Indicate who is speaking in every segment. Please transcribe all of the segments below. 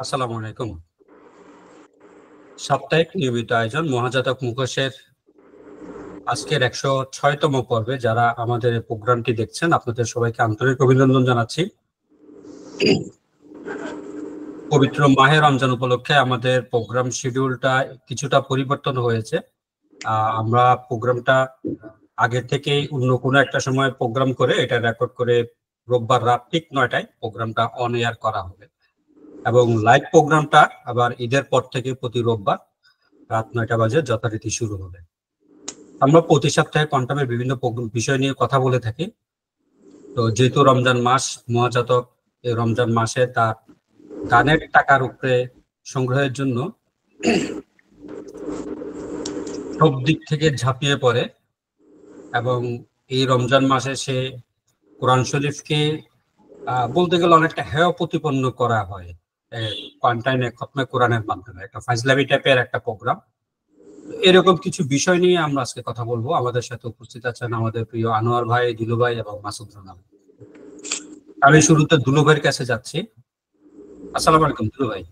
Speaker 1: আসসালামু আলাইকুম। সাপ্তাহিক নিয়মিত আয়োজন মহাজাতক মুখোশের আজকের 106তম পর্বে যারা আমাদের এই প্রোগ্রামটি দেখছেন আপনাদের সবাইকে আন্তরিক অভিনন্দন জানাচ্ছি। পবিত্র মাহে রমজান উপলক্ষে আমাদের প্রোগ্রাম শিডিউলটা কিছুটা পরিবর্তন হয়েছে। আমরা প্রোগ্রামটা আগে থেকেই অন্য কোনো একটা সময় প্রোগ্রাম করে এটা রেকর্ড করে রোববার রাত ঠিক 9টায় প্রোগ্রামটা অন এয়ার করা হবে এবং লাইভ প্রোগ্রামটা আবার ঈদের পর থেকে প্রতি রোববার রাত 9টা বাজে যথারীতি শুরু হবে। আমরা প্রতি সপ্তাহে কোয়ান্টামের বিভিন্ন বিষয় নিয়ে কথা বলে থাকি। তো যেহেতু রমজান মাস, মহাজাতক এই রমজান মাসে তার দানের টাকার উপরে সংগ্রহের জন্য সব দিক থেকে ঝাঁপিয়ে পড়ে এবং এই রমজান মাসে সে কোরআন শরীফকে বলতে গেলে অনেকটা হেয় প্রতিপন্ন করা হয় কোয়ান্টাইনে খতমে কোরআনের মাধ্যমে, একটা ফাজলামি টাইপের একটা প্রোগ্রাম। এরকম কিছু বিষয় নিয়ে আমরা আজকে কথা বলবো। আমাদের সাথে উপস্থিত আছেন আমাদের প্রিয় আনোয়ার ভাই, দিলু ভাই এবং মাসুদ রানা। আমি শুরুতে দুলু ভাইয়ের কাছে যাচ্ছি। আসসালামু আলাইকুম দুলু ভাই।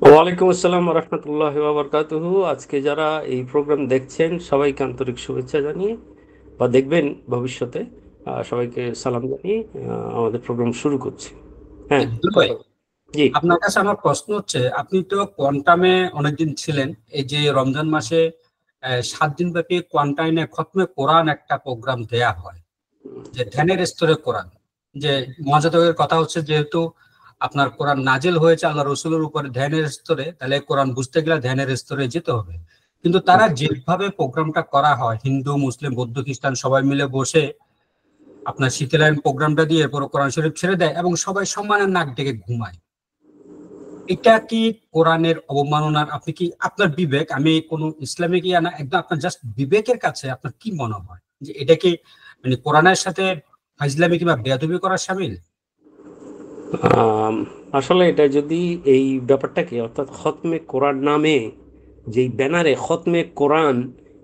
Speaker 2: ওয়ালাইকুম আসসালাম ওয়া রাহমাতুল্লাহি ওয়া বারাকাতুহু। আজকে যারা এই প্রোগ্রাম দেখছেন সবাইকে আন্তরিক শুভেচ্ছা জানিয়ে বা দেখবেন ভবিষ্যতে সবাইকে সালাম জানিয়ে আমাদের প্রোগ্রাম শুরু করছি। হ্যাঁ
Speaker 1: দুলু ভাই,
Speaker 2: জি,
Speaker 1: আপনার কাছে আমার প্রশ্ন হচ্ছে, আপনি তো কোয়ান্টামে অনেকদিন ছিলেন। এই যে রমজান মাসে 7 দিন ব্যাপী কোয়ান্টাইনে খতমে কোরআন একটা প্রোগ্রাম দেয়া হয়, যে ধ্যানের স্তরে কোরআন, যে মহাজাতকের কথা হচ্ছে যেহেতু আপনার কোরআন নাজিল হয়েছে আল্লাহ রসুলের উপরে ধ্যানের স্তরে, তাহলে কোরআন বুঝতে গেলে ধ্যানের স্তরে যেতে হবে। কিন্তু তারা যেভাবে প্রোগ্রামটা করা হয়, হিন্দু মুসলিম বৌদ্ধ খ্রিস্টান সবাই মিলে বসে আপনার শীতলায়ন প্রোগ্রামটা দিয়ে এরপর কোরআন শরীফ ছেড়ে দেয় এবং সবাই সম্মানের নাক ডেকে ঘুমায়। এটা কি কোরআনের অবমাননার? আপনি কি আপনার বিবেক, আমি কোনো ইসলামিক ইয়া না, একদম আপনার জাস্ট বিবেকের কাছে আপনার কি মনে হয় যে এটা কি মানে কোরআনের সাথে ফাজলামি কিংবা বেয়াদবি করার শামিল?
Speaker 2: আসলে এটা যদি এই ব্যাপারটাকে অর্থাৎ খতমে কোরআন নামে যেই ব্যানারে খতমে কোরআন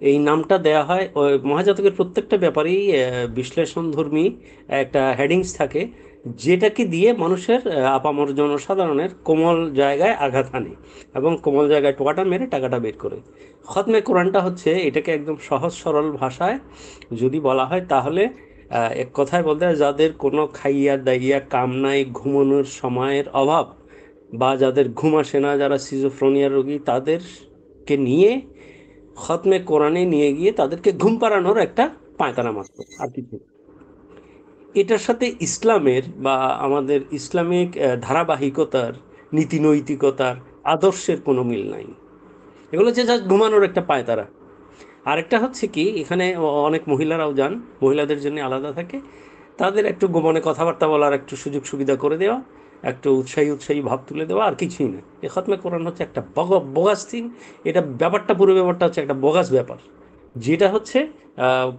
Speaker 2: এই নামটা দেয়া হয়, ওই মহাজাতকের প্রত্যেকটা ব্যাপারেই বিশ্লেষণধর্মী একটা হেডিংস থাকে, যেটাকে দিয়ে মানুষের আপামর জনসাধারণের কোমল জায়গায় আঘাত হানে এবং কোমল জায়গায় টোকাটা মেরে টাকাটা বের করে। খতমে কোরআনটা হচ্ছে, এটাকে একদম সহজ সরল ভাষায় যদি বলা হয় তাহলে এক কথায় বলতে হয়, যাদের কোনো খাইয়া দাইয়া কাম নাই, ঘুমানোর সময়ের অভাব, বা যাদের ঘুম আসে না, যারা সিজোফ্রেনিয়া রোগী, তাদেরকে নিয়ে খতমে কোরআনে নিয়ে গিয়ে তাদেরকে ঘুম পাড়ানোর একটা পায়তারা মাত্র, আর কিছু। এটার সাথে ইসলামের বা আমাদের ইসলামিক ধারাবাহিকতার, নীতি নৈতিকতার, আদর্শের কোনো মিল নাই। এগুলো হচ্ছে জাস্ট ঘুমানোর একটা পায়তারা। আরেকটা হচ্ছে কি, এখানে অনেক মহিলারাও যান, মহিলাদের জন্য আলাদা থাকে, তাদের একটু গোপনে কথাবার্তা বলার একটু সুযোগ সুবিধা করে দেওয়া, একটু উৎসাহী উৎসাহী ভাব তুলে দেওয়া, আর কিছুই না। এ খতমে কোরআন হচ্ছে একটা বোগাস থিং। এটা ব্যাপারটা, পুরো ব্যাপারটা হচ্ছে একটা বোগাস ব্যাপার, যেটা হচ্ছে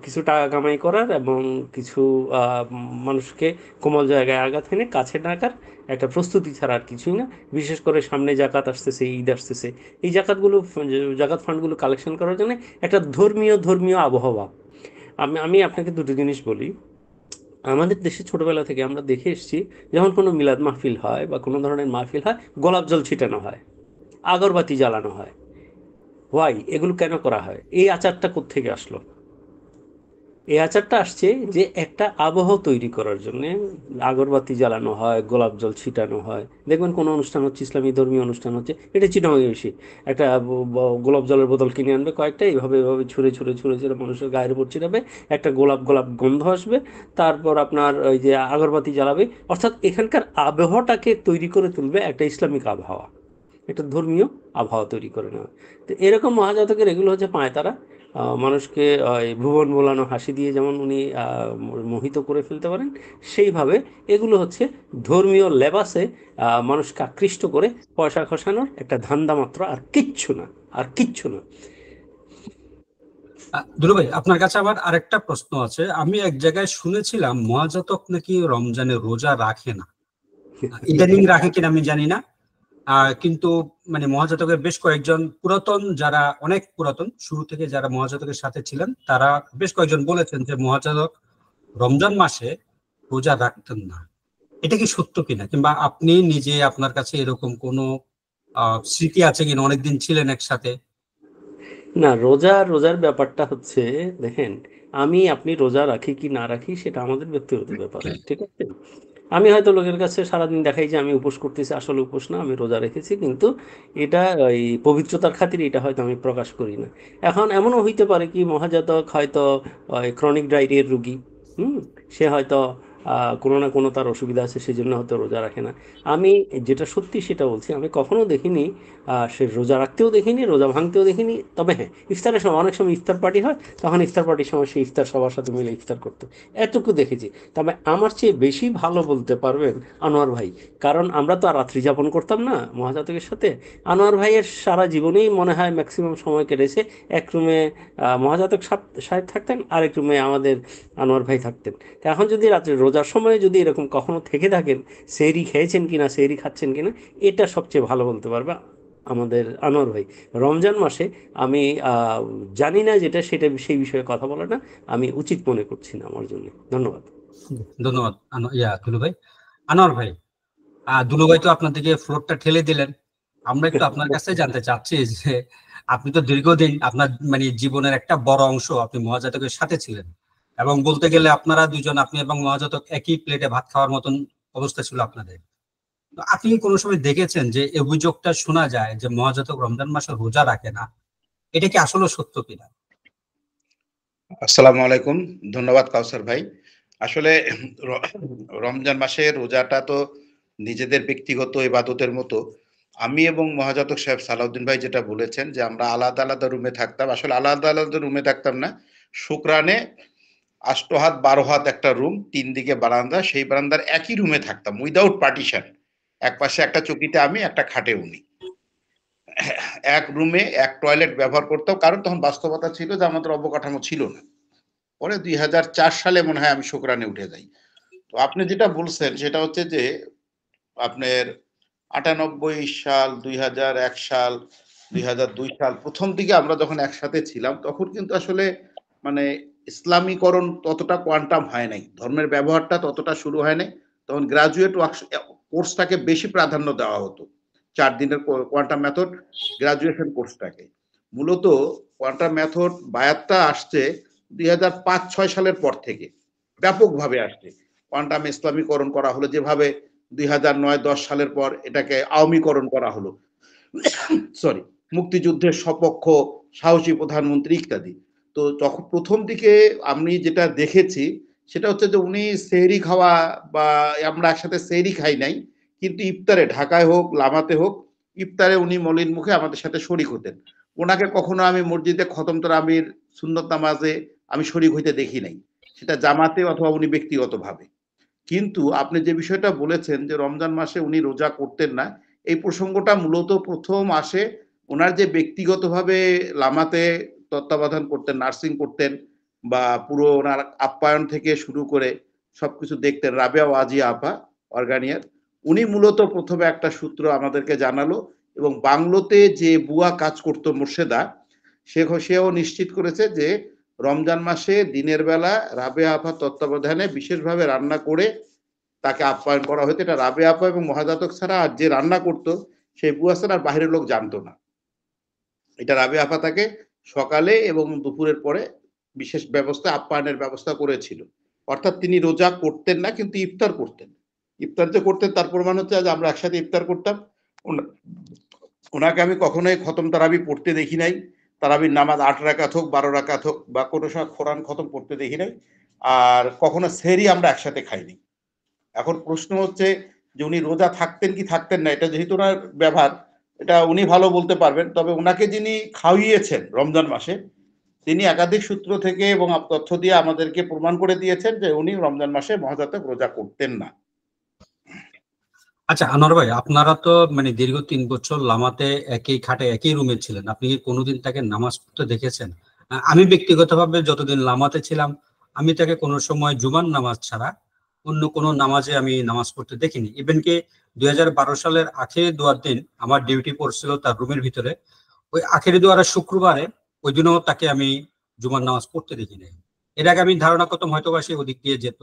Speaker 2: কিছু টাকা কামাই করার এবং কিছু মানুষকে কোমল জায়গায় আঘাত এনে কাছে ডাকার একটা প্রস্তুতি ছাড়া আর কিছুই না। বিশেষ করে সামনে জাকাত আসতেছে, ঈদ আসতেছে, এই জাকাত ফান্ডগুলো কালেকশন করার জন্য একটা ধর্মীয় আবহাওয়া। আমি আমি আপনাকে দুটো জিনিস বলি। আমাদের দেশে ছোটবেলা থেকে আমরা দেখে এসেছি, যখন কোনো মিলাদ মাহফিল হয় বা কোনো ধরনের মাহফিল হয়, গোলাপ জল ছিটানো হয়, আগরবাতি জ্বালানো হয়। হোয়াই? এগুলো কেন করা হয়? এই আচারটা কোত্থেকে আসলো? এই আচারটা আসছে যে একটা আবহ তৈরি করার জন্যে আগরবাতি জ্বালানো হয়, গোলাপ জল ছিটানো হয়। দেখবেন কোনো অনুষ্ঠান হচ্ছে, ইসলামী ধর্মীয় অনুষ্ঠান হচ্ছে, এটা চিটাগাংয়ে বেশি। একটা গোলাপ জলের বোতল কিনে আনবে কয়েকটা, এইভাবে এভাবে ছুঁড়ে মানুষের গায়ের উপর ছিটাবে, একটা গোলাপ গোলাপ গন্ধ আসবে, তারপর আপনার ওই যে আগরবাতি জ্বালাবে। অর্থাৎ এখানকার আবহাওয়াটাকে তৈরি করে তুলবে একটা ইসলামিক আবহাওয়া, একটা ধর্মীয় আবহাওয়া তৈরি করে নেওয়া। তো এরকম মহাজাতকের এগুলো হচ্ছে পায়তারা। মানুষকে ভুবন ভোলানো হাসি দিয়ে যেমন উনি মোহিত করে ফেলতে পারেন, সেইভাবে এগুলো হচ্ছে ধর্মীয় লেবাসে মানুষকে আকৃষ্ট করে পয়সা খসানোর একটা ধান্দা মাত্র, আর কিচ্ছু না, আর কিচ্ছু না।
Speaker 1: দুলু ভাই, আপনার কাছে আবার আরেকটা প্রশ্ন আছে। আমি এক জায়গায় শুনেছিলাম মহাজাতক নাকি রমজানে রোজা রাখে না। ইদানিং রাখে কিনা আমি জানি না। কিন্তু মানে মহাজাতকের বেশ কয়েকজন পুরাতন, যারা অনেক পুরাতন, শুরু থেকে যারা মহাজাতকের সাথে ছিলেন, তারা বেশ কয়েকজন বলেছেন যে মহাজাতক রমজান মাসে রোজা রাখতেন না। এটা কি সত্য কিনা, কিংবা আপনি নিজে আপনার কাছে এরকম কোনো স্মৃতি আছে কিনা, অনেকদিন ছিলেন একসাথে?
Speaker 2: না, রোজার ব্যাপারটা হচ্ছে, দেখেন, আপনি রোজা রাখি কি না রাখি সেটা আমাদের ব্যক্তিগত ব্যাপার, ঠিক আছে? আমি হয়তো লোকের কাছে সারাদিন দেখাই যে আমি উপোস করতেছি, আসলে উপোস না, আমি রোজা রেখেছি, কিন্তু এটা ওই পবিত্রতার খাতিরে এটা হয়তো আমি প্রকাশ করি না। এখন এমনও হইতে পারে কি, মহাজাতক হয়তো ওই ক্রনিক ডায়রিয়ার রুগী, হুম, সে হয়তো কোনো না কোনো তার অসুবিধা আছে, সেই জন্য হয়তো রোজা রাখে না। আমি যেটা সত্যি সেটা বলছি, আমি কখনো দেখিনি সে রোজা রাখতেও দেখিনি, রোজা ভাঙতেও দেখিনি। তবে হ্যাঁ, ইফতারের সময় অনেক সময় ইফতার পার্টি হয়, তখন ইফতার পার্টির সময় সে ইফতার সবার সাথে মিলে ইফতার করতো, এতটুকু দেখেছি। তবে আমার চেয়ে বেশি ভালো বলতে পারবেন আনোয়ার ভাই, কারণ আমরা তো আর রাত্রি যাপন করতাম না মহাজাতকের সাথে। আনোয়ার ভাইয়ের সারা জীবনেই মনে হয় ম্যাক্সিমাম সময় কেটেছে এক রুমে মহাজাতক সাহেব থাকতেন, আরেক রুমে আমাদের আনোয়ার ভাই থাকতেন। তো এখন যদি রাত্রে রোজার সময় যদি এরকম কখনো থেকে থাকেন, সেহরি খেয়েছেন কিনা, সেহরি খাচ্ছেন কিনা, এটা সবচেয়ে ভালো বলতে পারবে আমাদের আনোয়ার ভাই। রমজান মাসে আমি জানি না যেটা, সেটা সেই বিষয়ে কথা বলাটা আমি উচিত মনে করছি না আমার জন্য। ধন্যবাদ।
Speaker 1: ধন্যবাদ দুলু ভাই। আনোয়ার ভাই, দুলু ভাই তো আপনাদেরকে ফ্লোরটা ঠেলে দিলেন। আমরা একটু আপনার কাছে জানতে চাচ্ছি যে আপনি তো দীর্ঘদিন আপনার মানে জীবনের একটা বড় অংশ আপনি মহাজাতকের সাথে ছিলেন, এবং বলতে গেলে আপনারা দুজন, আপনি এবং মহাজাতক একই প্লেটে ভাত খাওয়ার মতন অবস্থা ছিল আপনাদের। তো আপনি কোনো সময় দেখেছেন যে এই অভিযোগটা শোনা যায় যে মহাজাতক রমজান মাসে রোজা রাখে না, এটা কি আসলে সত্য কিনা?
Speaker 3: আসসালামু আলাইকুম। ধন্যবাদ কাউসার ভাই। আসলে রমজান মাসে রোজাটা তো নিজেদের ব্যক্তিগত ইবাদতের মতো। আমি এবং মহাজাতক সাহেব সালাউদ্দিন ভাই যেটা বলেছেন যে আমরা আলাদা আলাদা রুমে থাকতাম, আসলে আলাদা আলাদা রুমে থাকতাম না। শুক্রানে ৮ হাত ১২ হাত একটা রুম, ৩ দিকে বারান্দা, সেই বারান্দার একই রুমে থাকতাম উইদাউট পার্টিশন। এক পাশে একটা চকিতে আমি, একটা খাটে উনি। এক রুমে এক টয়লেট ব্যবহার করতাম, কারণ তখন বাস্তবতা ছিল যে আমাদের অবকাঠামো ছিল না। পরে ২০০৪ সালে মনে হয় আমি শুক্রানে উঠে যাই। তো আপনি যেটা বলছেন সেটা হচ্ছে যে আপনার ৯৮ সাল, ২০০১ সাল, ২০০২ সাল প্রথম দিকে আমরা যখন একসাথে ছিলাম, তখন কিন্তু আসলে মানে ইসলামীকরণ ততটা কোয়ান্টাম হয় নাই, ধর্মের ব্যবহারটা ততটা শুরু হয় নাই। তখন গ্রাজুয়েট কোর্সটাকে বেশি প্রাধান্য দেওয়া হতো, ৪ দিনের কোয়ান্টাম মেথড গ্রাজুয়েশন কোর্সটাকে। মূলত কোয়ান্টাম মেথড বায়াতটা আসছে ২০০৫-৬ সালের পর থেকে ব্যাপকভাবে আসছে। কোয়ান্টাম ইসলামীকরণ করা হলো, যেভাবে ২০০৯-১০ সালের পর এটাকে আওয়ামীকরণ করা হলো, সরি, মুক্তিযুদ্ধের সপক্ষ সাহসী প্রধানমন্ত্রী ইত্যাদি। তো তখন প্রথম দিকে আমি যেটা দেখেছি সেটা হচ্ছে যে উনি সেহরি খাওয়া, বা আমরা একসাথে সেহরি খাই নাই, কিন্তু ইফতারে ঢাকায় হোক লামাতে হোক, ইফতারে উনি মলিন মুখে আমাদের সাথে শরিক হতেন। ওনাকে কখনো আমি মসজিদে খতম তারাবির সুন্নত নামাজে আমি শরিক হইতে দেখি নাই, সেটা জামাতে অথবা উনি ব্যক্তিগতভাবে। কিন্তু আপনি যে বিষয়টা বলেছেন যে রমজান মাসে উনি রোজা করতেন না, এই প্রসঙ্গটা মূলত প্রথম আসে ওনার যে ব্যক্তিগতভাবে লামাতে তত্ত্বাবধান করতেন, নার্সিং করতেন, বা পুরো ওনার আপ্যায়ন থেকে শুরু করে সবকিছু দেখতেন, রাবেয়া ওয়াজিয়া আপা অর্গানিয়ার, উনি মূলত প্রথমে একটা সূত্র আমাদেরকে জানালো, এবং বাংলোতে যে বুয়া কাজ করতো মোর্শেদা, সেও নিশ্চিত করেছে যে রমজান মাসে দিনের বেলা রাবেয়া আপা তত্ত্বাবধানে বিশেষভাবে রান্না করে তাকে আপ্যায়ন করা হতো। এটা রাবেয়া আপা এবং মহাজাতক ছাড়া আর যে রান্না করতো সেই বুয়া ছাড়া আর বাহিরের লোক জানতো না। এটা রাবেয়া আপা তাকে সকালে এবং দুপুরের পরে বিশেষ ব্যবস্থা, আপ্যায়নের ব্যবস্থা করেছিল। অর্থাৎ তিনি রোজা করতেন না, কিন্তু ইফতার করতেন। ইফতার যে করতেন তার প্রমাণ হচ্ছে যে আমরা একসাথে ইফতার করতাম। ওনাকে আমি কখনোই খতম তারাবি পড়তে দেখি নাই। তারাবির নামাজ ৮ রাকাত হোক, ১২ রাকাত হোক, বা কোনো সময় কোরআন খতম পড়তে দেখি নাই। আর কখনো সেহরি আমরা একসাথে খাইনি। এখন প্রশ্ন হচ্ছে যে উনি রোজা থাকতেন কি থাকতেন না, এটা যেহেতু ওনার ব্যবহার, এটা উনি ভালো বলতে পারবেন। তবে ওনাকে যিনি খাওয়িয়েছেন রমজান মাসে, তিনি একাধিক সূত্র থেকে এবং তথ্য দিয়ে আমাদেরকে প্রমাণ করে দিয়েছেন যে উনি রমজান মাসে মহাজাতক রোজা করতেন না।
Speaker 1: আচ্ছা আনোয়ার ভাই, আপনারা তো মানে দীর্ঘ ৩ বছর লামাতে একই খাটে একই রুমে ছিলেন, আপনি কি কোনোদিন তাকে নামাজ পড়তে দেখেছেন? আমি ব্যক্তিগতভাবে যতদিন লামাতে ছিলাম, আমি তাকে কোনো সময় জুমার নামাজ ছাড়া অন্য কোনো নামাজে আমি নামাজ পড়তে দেখিনি। ইভেন কি ২০১২ সালের আখেরি দোয়ার দিন আমার ডিউটি পড়ছিল তার রুমের ভিতরে, ওই আখেরি দোয়ারের শুক্রবারে ওই দিনও তাকে আমি জুমার নামাজ পড়তে দেখি নাই। এর আগে আমি ধারণা করতাম হয়তো বা সে ওদিক দিয়ে যেত,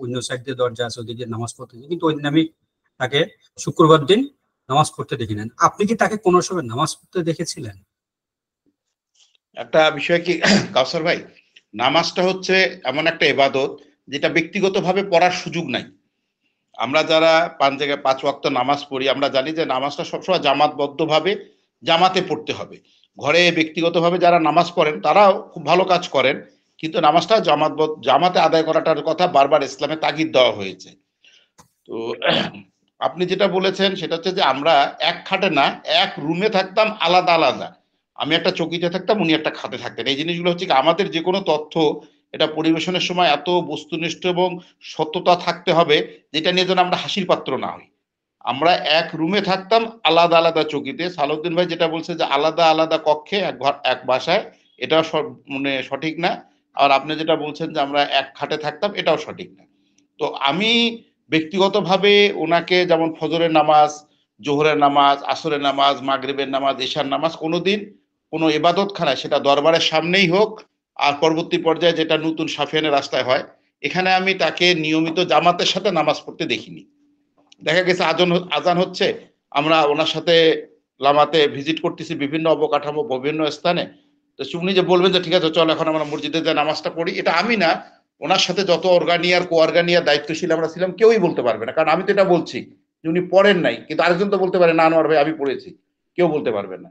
Speaker 1: অন্য সাইড দিয়ে দরজা আছে ওদিক দিয়ে নামাজ পড়তে, কিন্তু ওই দিন আমি তাকে শুক্রবার দিন নামাজ পড়তে দেখি নেন। আপনি কি তাকে কোনো সময় নামাজ পড়তে দেখেছিলেন?
Speaker 3: একটা বিষয় কি কাউসার ভাই, নামাজটা হচ্ছে এমন একটা ইবাদত যেটা ব্যক্তিগতভাবে পড়ার সুযোগ নাই। আমরা যারা 5 ওয়াক্ত নামাজ পড়ি, আমরা জানি যে নামাজটা সবসময় জামাতবদ্ধভাবে জামাতে পড়তে হবে। ঘরে ব্যক্তিগতভাবে যারা নামাজ পড়েন তারাও খুব ভালো কাজ করেন, কিন্তু নামাজটা জামাতে আদায় করাটার কথা বারবার ইসলামে তাগিদ দেওয়া হয়েছে। তো আপনি যেটা বলেছেন সেটা হচ্ছে যে আমরা এক খাটে না, এক রুমে থাকতাম আলাদা আলাদা। আমি একটা চকিতে থাকতাম, উনি একটা খাটে থাকতেন। এই জিনিসগুলো হচ্ছে কি, আমাদের যে কোনো তথ্য এটা পরিবেশনের সময় এত বস্তুনিষ্ঠ এবং সত্যতা থাকতে হবে যেটা নিয়ে যেন আমরা হাসির পাত্র না হই। আমরা এক রুমে থাকতাম আলাদা আলাদা চকিতে। সালাউদ্দিন ভাই যেটা বলছে যে আলাদা আলাদা কক্ষে এক ঘর এক বাসায়, এটাও মানে সঠিক না। আর আপনি যেটা বলছেন যে আমরা এক খাটে থাকতাম, এটাও সঠিক না। তো আমি ব্যক্তিগতভাবে ওনাকে যেমন ফজরের নামাজ, জোহরের নামাজ, আসরের নামাজ, মাগরিবের নামাজ, এশার নামাজ কোনোদিন কোনো ইবাদতখানায়, সেটা দরবারের সামনেই হোক আর পরবর্তী পর্যায়ে যেটা নতুন সাফিয়ানের রাস্তায় হয়, এখানে আমি তাকে নিয়মিত জামাতের সাথে নামাজ পড়তে দেখিনি। দেখা গেছে আজান হচ্ছে, আমরা ওনার সাথে লামাতে ভিজিট করতেছি বিভিন্ন অবকাঠামো বিভিন্ন স্থানে, তো উনি যে বলবেন যে ঠিক আছে চল এখন আমরা মসজিদে যে নামাজটা পড়ি, এটা আমি না, ওনার সাথে যত অর্গানিয়ার কো অর্গানিয়ার দায়িত্বশীল আমরা ছিলাম কেউই বলতে পারবে না। কারণ আমি তো এটা বলছি যে উনি পড়েন নাই, কিন্তু আরেকজন তো বলতে পারে না আনোয়ার ভাই আমি পড়েছি, কেউ বলতে পারবে না।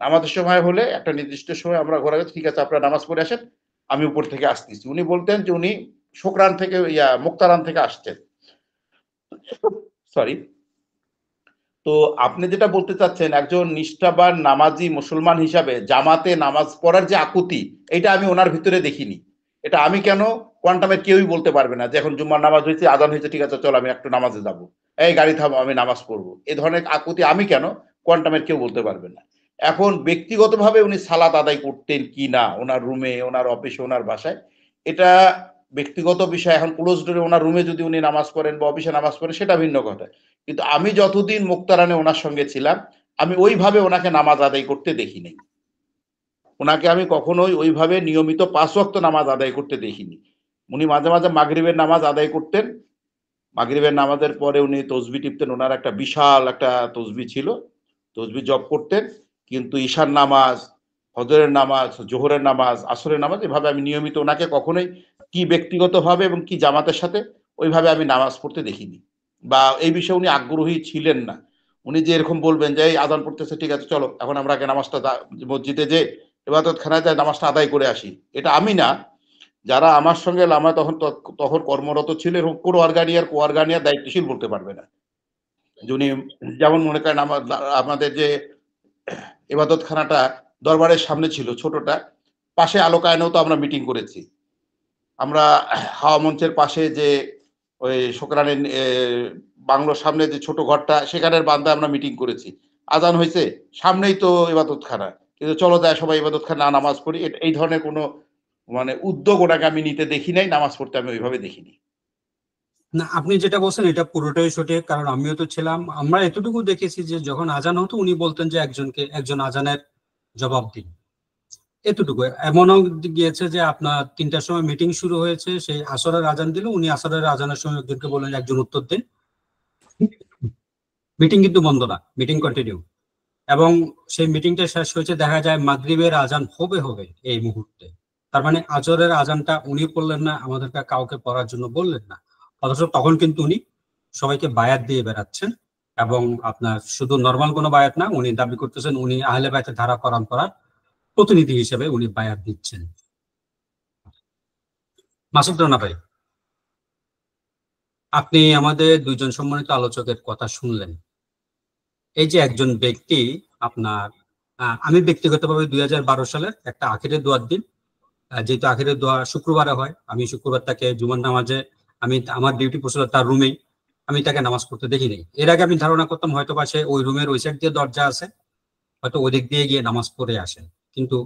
Speaker 3: নামাজের সময় হলে একটা নির্দিষ্ট সময় আমরা ঘরে গেছি, ঠিক আছে আপনারা নামাজ পড়ে আসেন, আমি উপর থেকে আসতেছি। উনি বলতেন যে উনি শোকরান থেকে মুক্তারান থেকে আসছেন, সরি। তো আপনি যেটা বলতে চাচ্ছেন একজন নিষ্ঠাবান নামাজি মুসলমান হিসাবে জামাতে নামাজ পড়ার যে আকুতি, এটা আমি ওনার ভিতরে দেখিনি। এটা আমি কেন, কোয়ান্টামের কেউই বলতে পারবে না যে এখন জুম্মার নামাজ হয়েছে, আজান হয়েছে, ঠিক আছে চল আমি একটু নামাজে যাব, এই গাড়ি থামো আমি নামাজ পড়বো, এই ধরনের আকুতি আমি কেন, কোয়ান্টামের কেউ বলতে পারবে না। এখন ব্যক্তিগতভাবে উনি সালাত আদায় করতেন কি না ওনার রুমে, ওনার অফিসে, ওনার বাসায়, এটা ব্যক্তিগত বিষয়। এখন ক্লোজ ডোরে ওনার রুমে যদি উনি নামাজ পড়েন বা অফিসে নামাজ পড়েন সেটা ভিন্ন কথা, কিন্তু আমি যতদিন মুক্তারানে ওনার সঙ্গে ছিলাম আমি ওইভাবে ওনাকে নামাজ আদায় করতে দেখি নাই। ওনাকে আমি কখনোই ওইভাবে নিয়মিত 5 ওয়াক্ত নামাজ আদায় করতে দেখিনি। উনি মাঝে মাঝে মাগরিবের নামাজ আদায় করতেন, মাগরিবের নামাজের পরে উনি তসবি টিপতেন, ওনার একটা বিশাল একটা তসবি ছিল, তসবি জপ করতেন। কিন্তু ঈশার নামাজ, ফজরের নামাজ, জোহরের নামাজ, আসরের নামাজ এভাবে আমি নিয়মিত ওনাকে কখনোই কি ব্যক্তিগতভাবে এবং কি জামাতের সাথে ওইভাবে আমি নামাজ পড়তে দেখিনি, বা এই বিষয়ে উনি আগ্রহী ছিলেন না। উনি যে এরকম বলবেন যে এই আজান পড়তেছে ঠিক আছে চলো এখন আমরা আগে নামাজটা মসজিদে যে ইবাদতখানায় যায় নামাজটা আদায় করে আসি, এটা আমি না, যারা আমার সঙ্গে লামা তখন তখন কর্মরত ছিল এবং কোনো অর্গানিয়ার কো অর্গানিয়ার দায়িত্বশীল বলতে পারবে না। উনি যেমন মনে করেন আমাদের যে ইবাদতখানাটা দরবারের সামনে ছিল ছোটটা, পাশে আলোকায়নেও তো আমরা মিটিং করেছি। আমরা হাওয়া মঞ্চের পাশে যে ওই শুকরানের বাংলোর সামনে যে ছোট ঘরটা, সেখানের বারান্দায় আমরা মিটিং করেছি। আজান হয়েছে, সামনেই তো ইবাদতখানা, কিন্তু চলো যায় সবাই ইবাদতখানা নামাজ পড়ি, এই ধরনের কোনো মানে উদ্যোগ ওনাকে আমি নিতে দেখি নাই, নামাজ পড়তে আমি ওইভাবে দেখিনি।
Speaker 1: না, আপনি যেটা বলছেন এটা পুরোটাই সঠিক, কারণ আমিও তো ছিলাম। আমরা এতটুকু দেখেছি যে যখন আজান হতো উনি বলতেন যে একজন আজানের জবাব দিন, এতটুকু। এমনও গিয়েছে যে আপনার 3টার সময় মিটিং শুরু হয়েছে, সেই আসরের আজান দিল, উনি আসরের আজানের সময় একজনকে বললেন একজন উত্তর দিন, মিটিং কিন্তু বন্ধ না, মিটিং কন্টিনিউ। এবং সেই মিটিংটা শেষ হয়েছে দেখা যায় মাগরিবের আজান হবে এই মুহূর্তে। তার মানে আজরের আজানটা উনি পড়লেন না, আমাদেরকে কাউকে পড়ার জন্য বললেন না, অথচ তখন কিন্তু উনি সবাইকে বায়াত দিয়ে বেড়াচ্ছেন। এবং আপনার শুধু নর্মাল কোনো বায়াত না, উনি দাবি করতেছেন উনি আহলে বায়াতের ধারা কোরআন পড়ার প্রতিনিধি হিসেবে উনি বায়াত দিচ্ছেন। মাসুদ রানা ভাই, আপনি আমাদের দুইজন সম্মানিত আলোচকের কথা শুনলেন। এই যে একজন ব্যক্তি আপনার, আমি ব্যক্তিগতভাবে 2012 সালের একটা আখিরের দোয়ার দিন, যেহেতু আখিরের দোয়া শুক্রবারে হয়, আমি শুক্রবার তাকে জুমার নামাজে, আমি আমার ডিউটি পড়ছিল তার রুমেই, আমি তাকে নামাজ পড়তে দেখি নাই। এর আগে আমি ধারণা করতাম হয়তো বা সে ওই রুমের ওই সাইড দিয়ে দরজা আছে, হয়তো ওই দিক দিয়ে গিয়ে নামাজ পড়ে আসেন। কিন্তু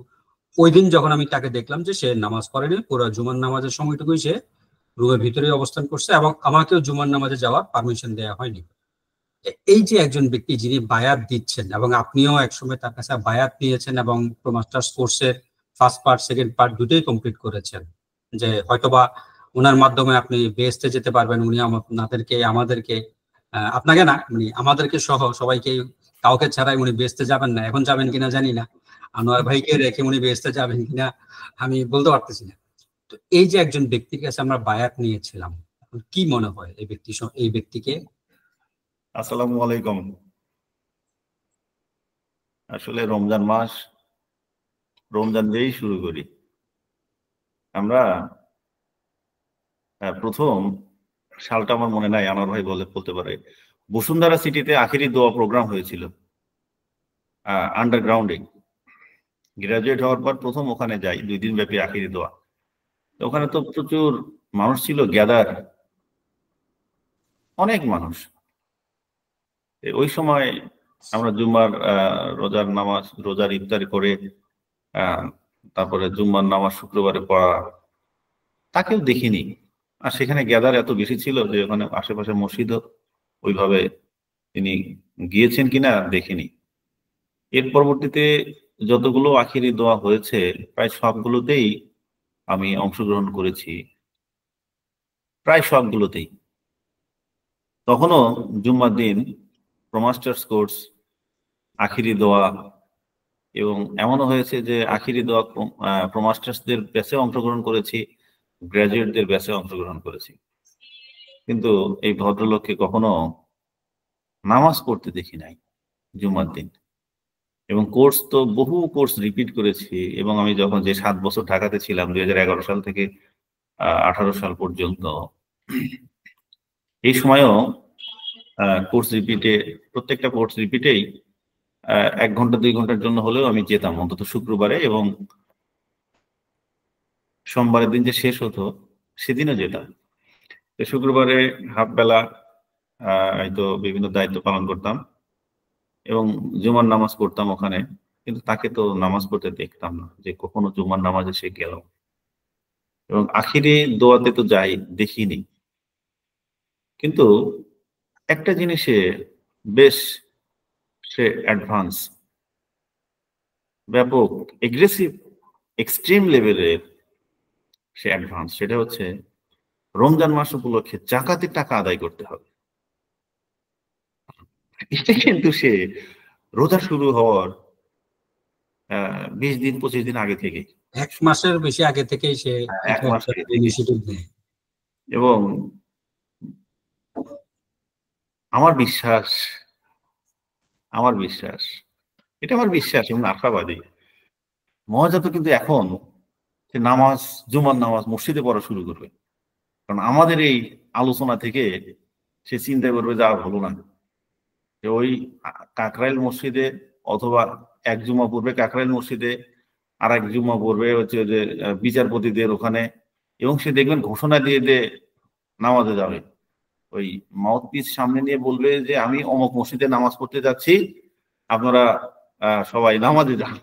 Speaker 1: ওই দিন যখন আমি তাকে দেখলাম যে সে নামাজ পড়েনি, পুরো জুমার নামাজের সময়টুকুই সে রুমের ভিতরেই অবস্থান করছে, এবং আমাকেও জুমার নামাজে যাওয়ার পারমিশন দেওয়া হয়নি। এই যে একজন ব্যক্তি যিনি বায়াত দিচ্ছেন, এবং আপনিও একসময় তার কাছে বায়াত নিয়েছেন এবং মাস্টার্স কোর্সের ফার্স্ট পার্ট সেকেন্ড পার্ট দুটোই কমপ্লিট করেছেন, যে হয়তোবা ওনার মাধ্যমে আপনি বেহেশতে যেতে পারবেন, উনি আমাদেরকে আপনাকে না, মানে আমাদেরকে সহ সবাইকে, কাউকে ছাড়াই উনি বেহেশতে যাবেন না। এখন যাবেন কিনা জানি না, আনোয়ার ভাইকে রেখে উনি বেহেশতে যাবেন কিনা আমি বলতে পারতেছি না। তো এই যে একজন ব্যক্তির কাছে আমরা বায়াত নিয়েছিলাম, কি মনে হয় এই ব্যক্তিকে?
Speaker 4: আসসালামু আলাইকুম। আসলে রমজান মাস, রমজান দিয়েই শুরু করি আমরা। প্রথম সালটা আমার মনে নাই, আনোয়ার ভাই বলতে পারে। বসুন্ধরা সিটিতে আখেরি দোয়া প্রোগ্রাম হয়েছিল আন্ডারগ্রাউন্ডে। গ্রাজুয়েট হওয়ার পর প্রথম ওখানে যাই, 2 দিন ব্যাপী আখেরি দোয়া। তো ওখানে তো প্রচুর মানুষ ছিল, গ্যাদার, অনেক মানুষ। ওই সময় আমরা জুম্মার রোজার ইফতারি করে তারপরে জুম্মার নামাজ শুক্রবারে পড়া, তাকেও দেখিনি। আর সেখানে গ্যাদার এত বেশি ছিল যে ওখানে আশেপাশে মসজিদও ওইভাবে তিনি গিয়েছেন কিনা দেখিনি। এর পরবর্তীতে যতগুলো আখিরি দোয়া হয়েছে প্রায় সবগুলোতেই আমি অংশগ্রহণ করেছি, প্রায় সবগুলোতেই। তখনও জুম্মার দিন প্রমাস্টার্স কোর্স, আখিরি দোয়া, এবং এমনও হয়েছে যে আখিরি দোয়া প্রমাস্টার্সদের ব্যাচে অংশগ্রহণ করেছি, গ্রাজুয়েটদের ব্যাচে অংশগ্রহণ করেছি। কিন্তু এই ভদ্রলোককে কখনো নামাজ পড়তে দেখি নাই জুম্মার দিন। এবং কোর্স তো বহু কোর্স রিপিট করেছি। এবং আমি যখন যে 7 বছর ঢাকাতে ছিলাম, 2011 সাল থেকে 18 সাল পর্যন্ত, এই সময়ও কোর্স রিপিটে, প্রত্যেকটা কোর্স রিপিটেই 1 ঘন্টা 2 ঘন্টার জন্য হলেও আমি যেতাম, অন্তত শুক্রবারে। এবং সোমবারের দিন যে শেষ হতো সেদিনও যেতাম। শুক্রবারে হাফ বেলা হয়তো বিভিন্ন দায়িত্ব পালন করতাম এবং জুমার নামাজ পড়তাম ওখানে। কিন্তু তাকে তো নামাজ পড়তে দেখতাম না যে কখনো জুমার নামাজে সে গেল। এবং আখিরে দোয়াতে তো যাই, দেখিনি। কিন্তু একটা জিনিসে বেশ সে অ্যাডভান্স, ব্যাপক, এগ্রেসিভ, এক্সট্রিম লেভেলের সে অ্যাডভান্স। সেটা হচ্ছে রমজান মাস উপলক্ষে জাকাতের টাকা আদায় করতে হবে। এটা কিন্তু সে রোজা শুরু হওয়ার 20 দিন 25 দিন আগে থেকে,
Speaker 1: 1 মাসের বেশি আগে থেকেই সে
Speaker 4: 1 মাস আগে থেকে।
Speaker 1: ইনিশিয়েটিভ নেয়।
Speaker 4: এবং আমার বিশ্বাস, এটা আমার বিশ্বাস এবং আশাবাদী, মহাজাত কিন্তু এখন সে নামাজ, জুমার নামাজ মসজিদে পড়া শুরু করবে। কারণ আমাদের এই আলোচনা থেকে সে চিন্তা করবে যে আর হলো না, যে ওই কাকরাইল মসজিদে, অথবা 1 জুমা পড়বে কাকরাইল মসজিদে, আর 1 জুমা পড়বে হচ্ছে যে বিচারপতিদের ওখানে। এবং সে দেখবেন ঘোষণা দিয়ে নামাজে যাবে, ওই মাউথপিস সামনে নিয়ে বলবে যে আমি অমুক মসজিদে নামাজ পড়তে যাচ্ছি, আপনারা সবাই নামাজে যান।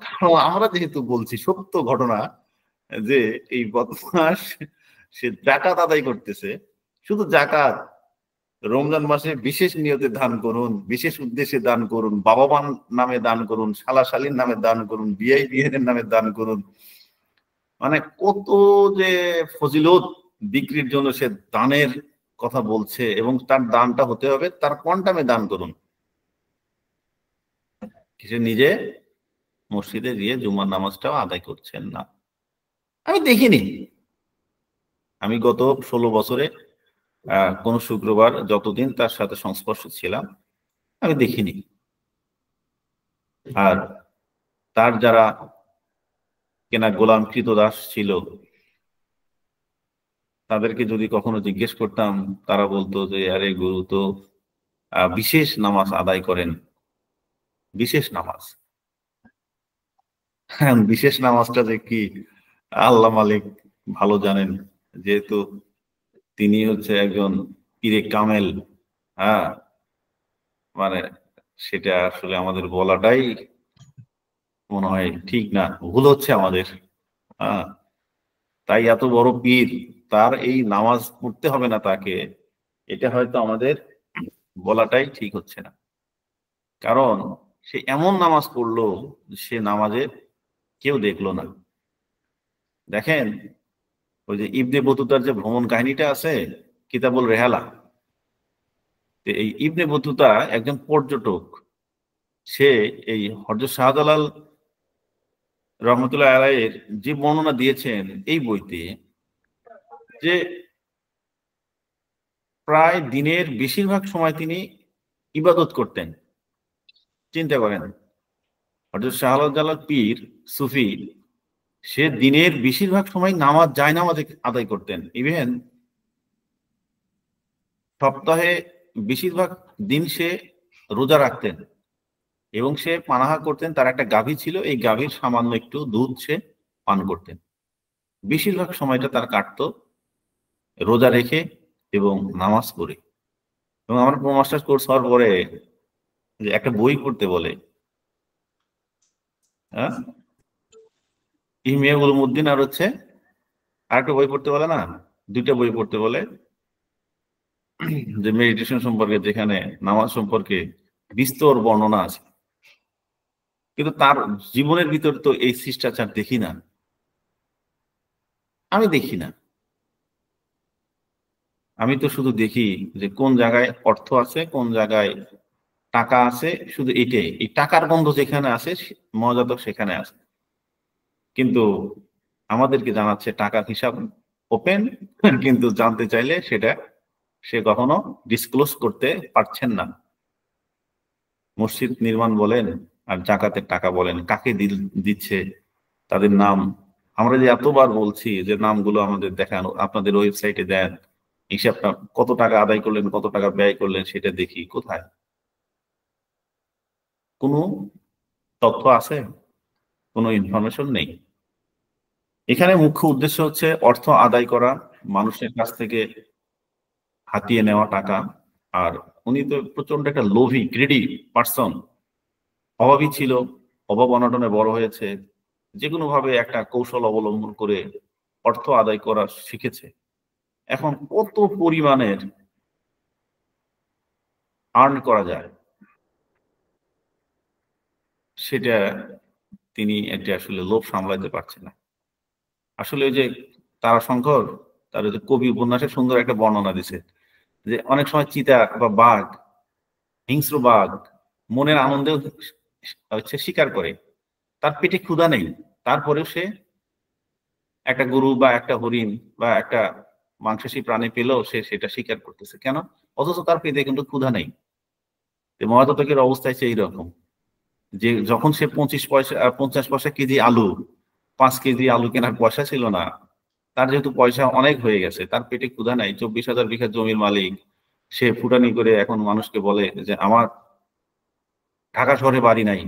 Speaker 4: কারণ আমরা যেহেতু বলছি সত্য ঘটনা যে এই বদমাস সে জাকাত আদায় করতেছে। শুধু জাকাত, রমজান মাসে বিশেষ নিয়তে দান করুন, বিশেষ উদ্দেশ্যে দান করুন, বাবা মার নামে দান করুন, শালা শালীর নামে দান করুন, বিআই বিএনের নামে দান করুন। মানে কত যে ফজিলত বিক্রির জন্য সে দানের কথা বলছে। এবং তার দানটা হতে হবে তার কোয়ান্টামে দান করুন। সে নিজে মসজিদে গিয়ে জুমার নামাজটাও আদায় করছেন না। আমি দেখিনি। আমি গত 16 বছরে কোন শুক্রবার যতদিন তার সাথে সংস্পর্শে ছিলাম আমি দেখিনি। আর তার যারা কেনা গোলাম কৃতদাস ছিল তাদেরকে যদি কখনো জিজ্ঞেস করতাম, তারা বলতো যে আরে গুরু তো বিশেষ নামাজ আদায় করেন। বিশেষ নামাজ, হ্যাঁ, বিশেষ নামাজটা যে কি আল্লাহ মালিক ভালো জানেন, যেহেতু তিনি হচ্ছে একজন পীরে কামেল। হ্যাঁ, মানে সেটা আসলে আমাদের বলাটাই মনে হয় ঠিক না, ভুল হচ্ছে আমাদের। হ্যাঁ, তাই এত বড় পীর, তার এই নামাজ পড়তে হবে না তাকে, এটা হয়তো আমাদের বলাটাই ঠিক হচ্ছে না। কারণ সে এমন নামাজ পড়লো সে নামাজে কেউ দেখলো না। দেখেন ওই যে ইবনে বতুতার যে ভ্রমণ কাহিনীটা আছে, কিতাবুল রেহালা, এই ইবনে বতুতা একজন পর্যটক, সে এই হযরত শাহজালাল রহমতুল্লাহ আলাইহির যে বর্ণনা দিয়েছেন এই বইতে, যে প্রায় দিনের বেশিরভাগ সময় তিনি ইবাদত করতেন। চিন্তা করেন, হযরত শাহজালাল পীর সুফি, সে দিনের বেশিরভাগ সময় নামাজ জায়নামাজ আদায় করতেন। ইভেন সপ্তাহে বেশিরভাগ দিন সে রোজা রাখতেন এবং সে পানাহা করতেন। তার একটা গাভী ছিল, এই গাভীর সামান্য একটু দুধ সে পান করতেন। বেশিরভাগ সময়টা তার কাটতো রোজা রেখে এবং নামাজ পড়ে। এবং আমার মাস্টার্স কোর্স হওয়ার পরে যে একটা বই পড়তে বলে, হ্যাঁ, ইহমিয়া উলুমউদ্দিন, আর হচ্ছে আরেকটা বই পড়তে বলে না, দুইটা বই পড়তে বলে, যে মেডিটেশন সম্পর্কে, যেখানে নামাজ সম্পর্কে বিস্তর বর্ণনা আছে। কিন্তু তার জীবনের ভিতর তো এই শিষ্টাচার দেখি না, আমি দেখি না। আমি তো শুধু দেখি যে কোন জায়গায় অর্থ আছে, কোন জায়গায় টাকা আছে, শুধু এটাই। এই টাকার গন্ধ যেখানে আছে মহাজাতক সেখানে আছে। কিন্তু আমাদেরকে জানাচ্ছে টাকার হিসাব ওপেন, কিন্তু জানতে চাইলে সেটা সে কখনো ডিসক্লোজ করতে পারছেন না। মসজিদ নির্মাণ বলেন আর জাকাতের টাকা বলেন, কাকে দিচ্ছে, তাদের নাম আমরা যে এতবার বলছি যে নামগুলো আমাদের দেখানো, আপনাদের ওয়েবসাইটে দেন, হিসাবটা কত টাকা আদায় করলেন, কত টাকা ব্যয় করলেন, সেটা দেখি। কোথায় কোনো তথ্য আছে? কোনো ইনফরমেশন নেই। এখানে মুখ্য উদ্দেশ্য হচ্ছে অর্থ আদায় করা, মানুষের কাছ থেকে হাতিয়ে নেওয়া টাকা। আর উনি তো প্রচন্ড একটা লোভী, গ্রিডি পার্সন। অভাবী ছিল, অভাব অনটনে বড় হয়েছে, যে কোনো ভাবে একটা কৌশল অবলম্বন করে অর্থ আদায় করা শিখেছে। এখন কত পরিমাণের আর্ন করা যায় সেটা তিনি এটা আসলে লোভ সামলাতে পারছে না। আসলে ওই যে তারাশঙ্কর তার যে কবি উপন্যাসে সুন্দর একটা বর্ণনা দিছে, যে অনেক সময় চিতা বা বাঘ, হিংস্র বাঘ মনের আনন্দে হচ্ছে শিকার করে, তার পেটে ক্ষুধা নেই, তারপরেও সে একটা গরু বা একটা হরিণ বা একটা মাংসাশী প্রাণী পেলেও সে সেটা শিকার করতেছে। কেন? অথচ তার পেটে কিন্তু ক্ষুধা নেই। মহাজাতকের অবস্থা হচ্ছে এইরকম, যে যখন সে 50 পয়সা কেজি আলু, 5 কেজি আলু কেনার পয়সা ছিল না, তার যেহেতু পয়সা অনেক হয়ে গেছে, তার পেটে ক্ষুধা নাই, 24,000 বিঘা জমির মালিক, সে ফুটানি করে এখন মানুষকে বলে যে আমার ঢাকা শহরে বাড়ি নাই,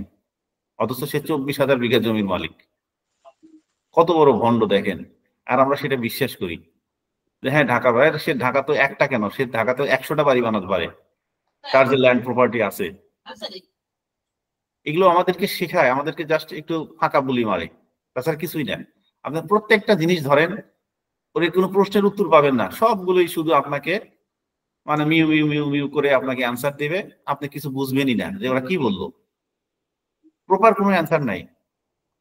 Speaker 4: অথচ সে 24,000 বিঘা জমির মালিক। কত বড় ভণ্ড দেখেন। আর আমরা সেটা বিশ্বাস করি যে হ্যাঁ ঢাকা বাড়ি, সে ঢাকা তো একটা কেন, সে ঢাকা তো 100টা বাড়ি বানাতে পারে, তার যে ল্যান্ড প্রপার্টি আছে। এগুলো আমাদেরকে শেখায়, আমাদেরকে জাস্ট একটু ফাঁকা বুলি মারে, তাছাড়া কিছুই না। আপনার প্রত্যেকটা জিনিস ধরেন, ওর কোনো প্রশ্নের উত্তর পাবেন না, সবগুলোই শুধু আপনাকে মানে মিউ মিউ মিউ মিউ করে আপনাকে অ্যান্সার দেবে, আপনি কিছু বুঝবেনই না যে ওরা কি বললো, প্রপার কোনো অ্যান্সার নাই।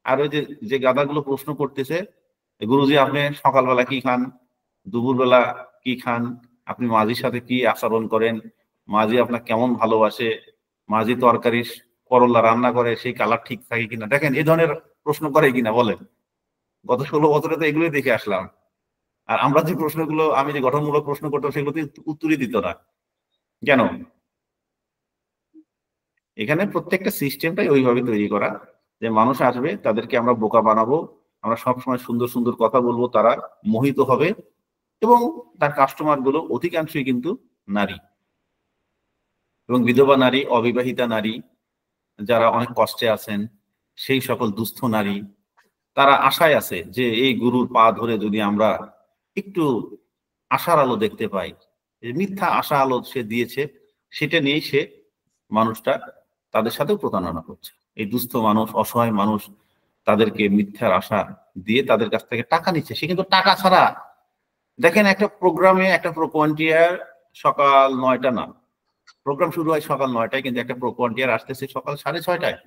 Speaker 4: আর ওই যে গাধাগুলো প্রশ্ন করতেছে, গুরুজি আপনি সকালবেলা কি খান, দুপুরবেলা কি খান, আপনি মাঝির সাথে কি আচরণ করেন, মাঝি আপনার কেমন ভালোবাসে, মাঝি তরকারি করলা রান্না করে সেই কালার ঠিক থাকে কিনা, দেখেন এই ধরনের প্রশ্ন করে কিনা বলেন। গত 16 বছরে তো এগুলোই দেখে আসলাম। আর আমরা যে প্রশ্নগুলো, আমি যে গঠনমূলক প্রশ্ন করতাম, সেগুলোতে উত্তরই দিত না। কেন? এখানে প্রত্যেকটা সিস্টেমটাই ওইভাবে তৈরি করা যে মানুষ আসবে, তাদেরকে আমরা বোকা বানাবো, আমরা সবসময় সুন্দর সুন্দর কথা বলবো, তারা মোহিত হবে। এবং তার কাস্টমার গুলো অধিকাংশই কিন্তু নারী, এবং বিধবা নারী, অবিবাহিতা নারী, যারা অনেক কষ্টে আছেন, সেই সকল দুস্থ নারী, তারা আশায় আছে যে এই গুরুর পা ধরে যদি আমরা একটু আশার আলো দেখতে পাই, মিথ্যা আশা আলো সে দিয়েছে, সেটা নিয়েই সে মানুষটা তাদের সাথেও প্রতারণা করছে। এই দুস্থ মানুষ, অসহায় মানুষ, তাদেরকে মিথ্যার আশা দিয়ে তাদের কাছ থেকে টাকা নিচ্ছে। সে কিন্তু টাকা ছাড়া, দেখেন একটা প্রোগ্রামে, একটা প্রোকোয়ান্টিয়ার সকাল 9টা না, প্রোগ্রাম শুরু হয় সকাল 9টায়, কিন্তু একটা প্রোকোয়ান্টিয়ার আসতেছে সকাল 6:30টায়,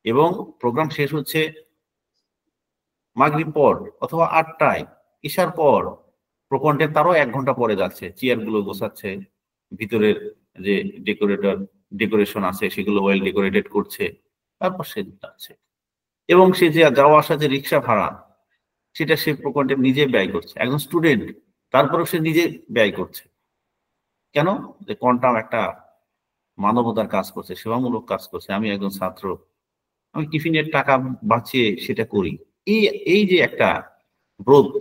Speaker 4: এবং প্রোগ্রাম শেষ হচ্ছে মাগরিব পর অথবা 8টায়, ঈশার পর। প্রোকোয়ান্টিয়ার তারও 1 ঘন্টা পরে যাচ্ছে, চেয়ার গুলো গোছাচ্ছে, ভিতরের যে ডেকোরেশন আছে সেগুলো ওয়েল ডেকোরেটেড করছে, তারপর সে যাচ্ছে। এবং সে যে যাওয়া আসা যে রিক্সা ভাড়া সেটা সে প্রকল্পে নিজে ব্যয় করছে, একজন স্টুডেন্ট তারপরেও সে নিজে ব্যয় করছে। কেন? যে কোয়ান্টাম একটা মানবতার কাজ করছে, সেবামূলক কাজ করছে। আমি একজন ছাত্র, আমি টিফিনের টাকা বাঁচিয়ে সেটা করি। এই এই যে একটা বোধ,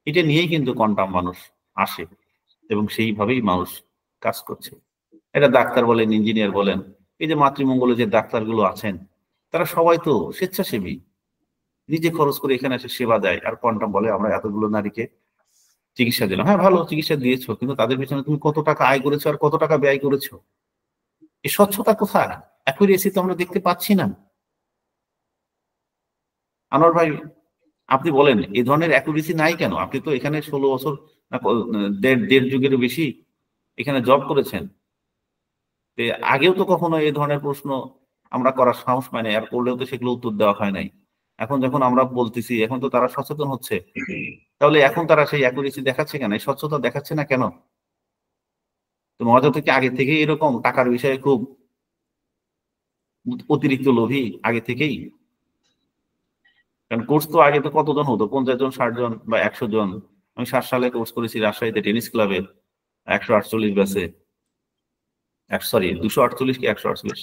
Speaker 4: এটা নিয়েই কিন্তু কোয়ান্টাম মানুষ আসে এবং সেইভাবেই মানুষ কাজ করছে। এটা ডাক্তার বলেন, ইঞ্জিনিয়ার বলেন, এই যে মাতৃমঙ্গলে যে ডাক্তারগুলো আছেন তারা সবাই তো স্বেচ্ছাসেবী, নিজে খরচ করে এখানে এসে সেবা দেয়। আর কোয়ান্টাম বলে আমরা এতগুলো নারীকে চিকিৎসা দিলাম। হ্যাঁ, ভালো চিকিৎসা দিয়েছো, কিন্তু তাদের পিছনে তুমি কত টাকা আয় করেছো আর কত টাকা ব্যয় করেছো? এই স্বচ্ছতা কোথায়? অ্যাকুরেসি তো আমরা দেখতে পাচ্ছি না। আনোয়ার ভাই, আপনি বলেন এই ধরনের অ্যাকুরেসি নাই কেন? আপনি তো এখানে 16 বছর না দেড় যুগেরও বেশি এখানে জব করেছেন। আগেও তো কখনো এই ধরনের প্রশ্ন আমরা করার সাহস পাই নাই, আর করলেও তো সেগুলো উত্তর দেওয়া হয় নাই। এখন যখন আমরা বলতেছি, এখন তো তারা সচেতন হচ্ছে, তাহলে এখন তারা সেই অ্যাকুরেসি দেখাচ্ছে কেন, এই স্বচ্ছতা দেখাচ্ছে না কেন? তো মজা থেকে আগে থেকেই এরকম টাকার বিষয়ে খুব অতিরিক্ত লোভী আগে থেকেই? কারণ কোর্স তো আগে তো কতজন হতো, 50 জন, 60 জন বা 100 জন। আমি 60 সালে কোর্স করেছি রাজশাহীতে টেনিস ক্লাবে, 148 ব্যাচে, সরি 248 কি 148,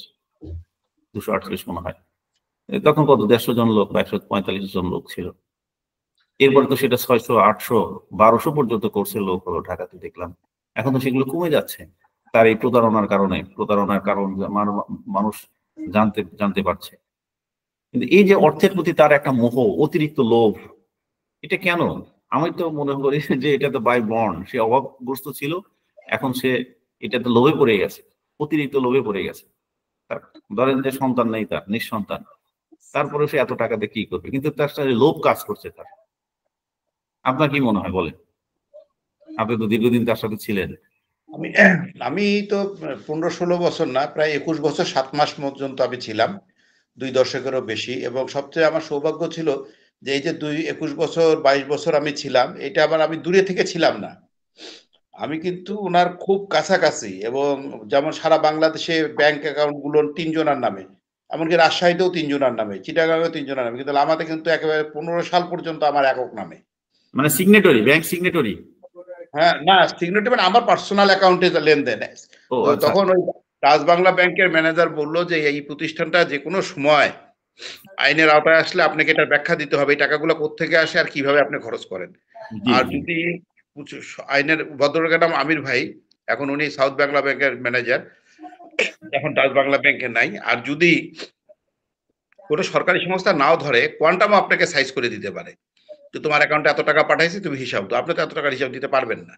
Speaker 4: 248 মনে হয়। তখন কত 150 জন লোক বা 145 জন লোক ছিল। এরপরে তো সেটা 600, 800, 1200 পর্যন্ত কোর্সের লোক হলো ঢাকাতে দেখলাম। এখন তো সেগুলো কমে যাচ্ছে, তার এই প্রতারণার কারণে। প্রতারণার কারণ মানুষ জানতে পারছে। কিন্তু এই যে অর্থের প্রতি তার একটা মোহ, অতিরিক্ত লোভ, এটা কেন? আমি তো মনে করি যে এটা তো বাই বর্ন, সে অভাবগ্রস্ত ছিল, এখন সে এটাতে লোভে পড়ে গেছে, অতিরিক্ত লোভে পড়ে গেছে। তার ধরেন যে সন্তান নেই, তার নিঃসন্তান, তারপরে সে এত টাকা দিয়ে কি করবে? কিন্তু তার সাথে লোভ কাজ করছে তার। আপনার কি মনে হয় বলেন? আপনি তো দীর্ঘদিন তার সাথে ছিলেন।
Speaker 3: আমি তো 15-16 বছর না, প্রায় 21 বছর 7 মাস পর্যন্ত আমি ছিলাম, 2 দশকেরও বেশি। এবং সবচেয়ে আমার সৌভাগ্য ছিল যে এই যে 21 বছর 22 বছর আমি ছিলাম, এটা আবার আমি দূরে থেকে ছিলাম না, আমি কিন্তু ওনার খুব কাছাকাছি। এবং যেমন সারা বাংলাদেশে ব্যাংক অ্যাকাউন্ট গুলো 3 জনের নামে, এমনকি রাজশাহীতেও 3 জনের নামে, চিটাগাঁও 3 জনের নামে, কিন্তু আমাদের কিন্তু একেবারে 15 সাল পর্যন্ত আমার একক নামে।
Speaker 4: মানে সিগনেটরি, ব্যাংক সিগনেটরি?
Speaker 3: হ্যাঁ, না সিগনেটরি মানে আমার পার্সোনাল অ্যাকাউন্টে লেনদেন।
Speaker 4: ও
Speaker 3: তো
Speaker 4: আচ্ছা।
Speaker 3: তখন ওই রাজ বাংলা ব্যাংকের ম্যানেজার বলল যে এই প্রতিষ্ঠানটা যে কোনো সময় আইনের আওতায় আসলে আপনাকে এটা ব্যাখ্যা দিতে হবে, এই টাকাগুলো কোত্থেকে আসে আর কিভাবে আপনি খরচ করেন।
Speaker 4: জি
Speaker 3: আর
Speaker 4: জি।
Speaker 3: যদি আইনের, ভদ্রলোকের নাম আমির ভাই, এখন উনি সাউথ বাংলা ব্যাংকের ম্যানেজার, এখন রাজ বাংলা ব্যাংকে নাই। আর যদি কোনো সরকারি সংস্থা নাও ধরে, কোয়ান্টামও আপনাকে সাইজ করে দিতে পারে যে তোমার অ্যাকাউন্টে এত টাকা পাঠাইছে, তুমি হিসাব দাও। আপনি তো এত টাকার হিসাব দিতে পারবেন না।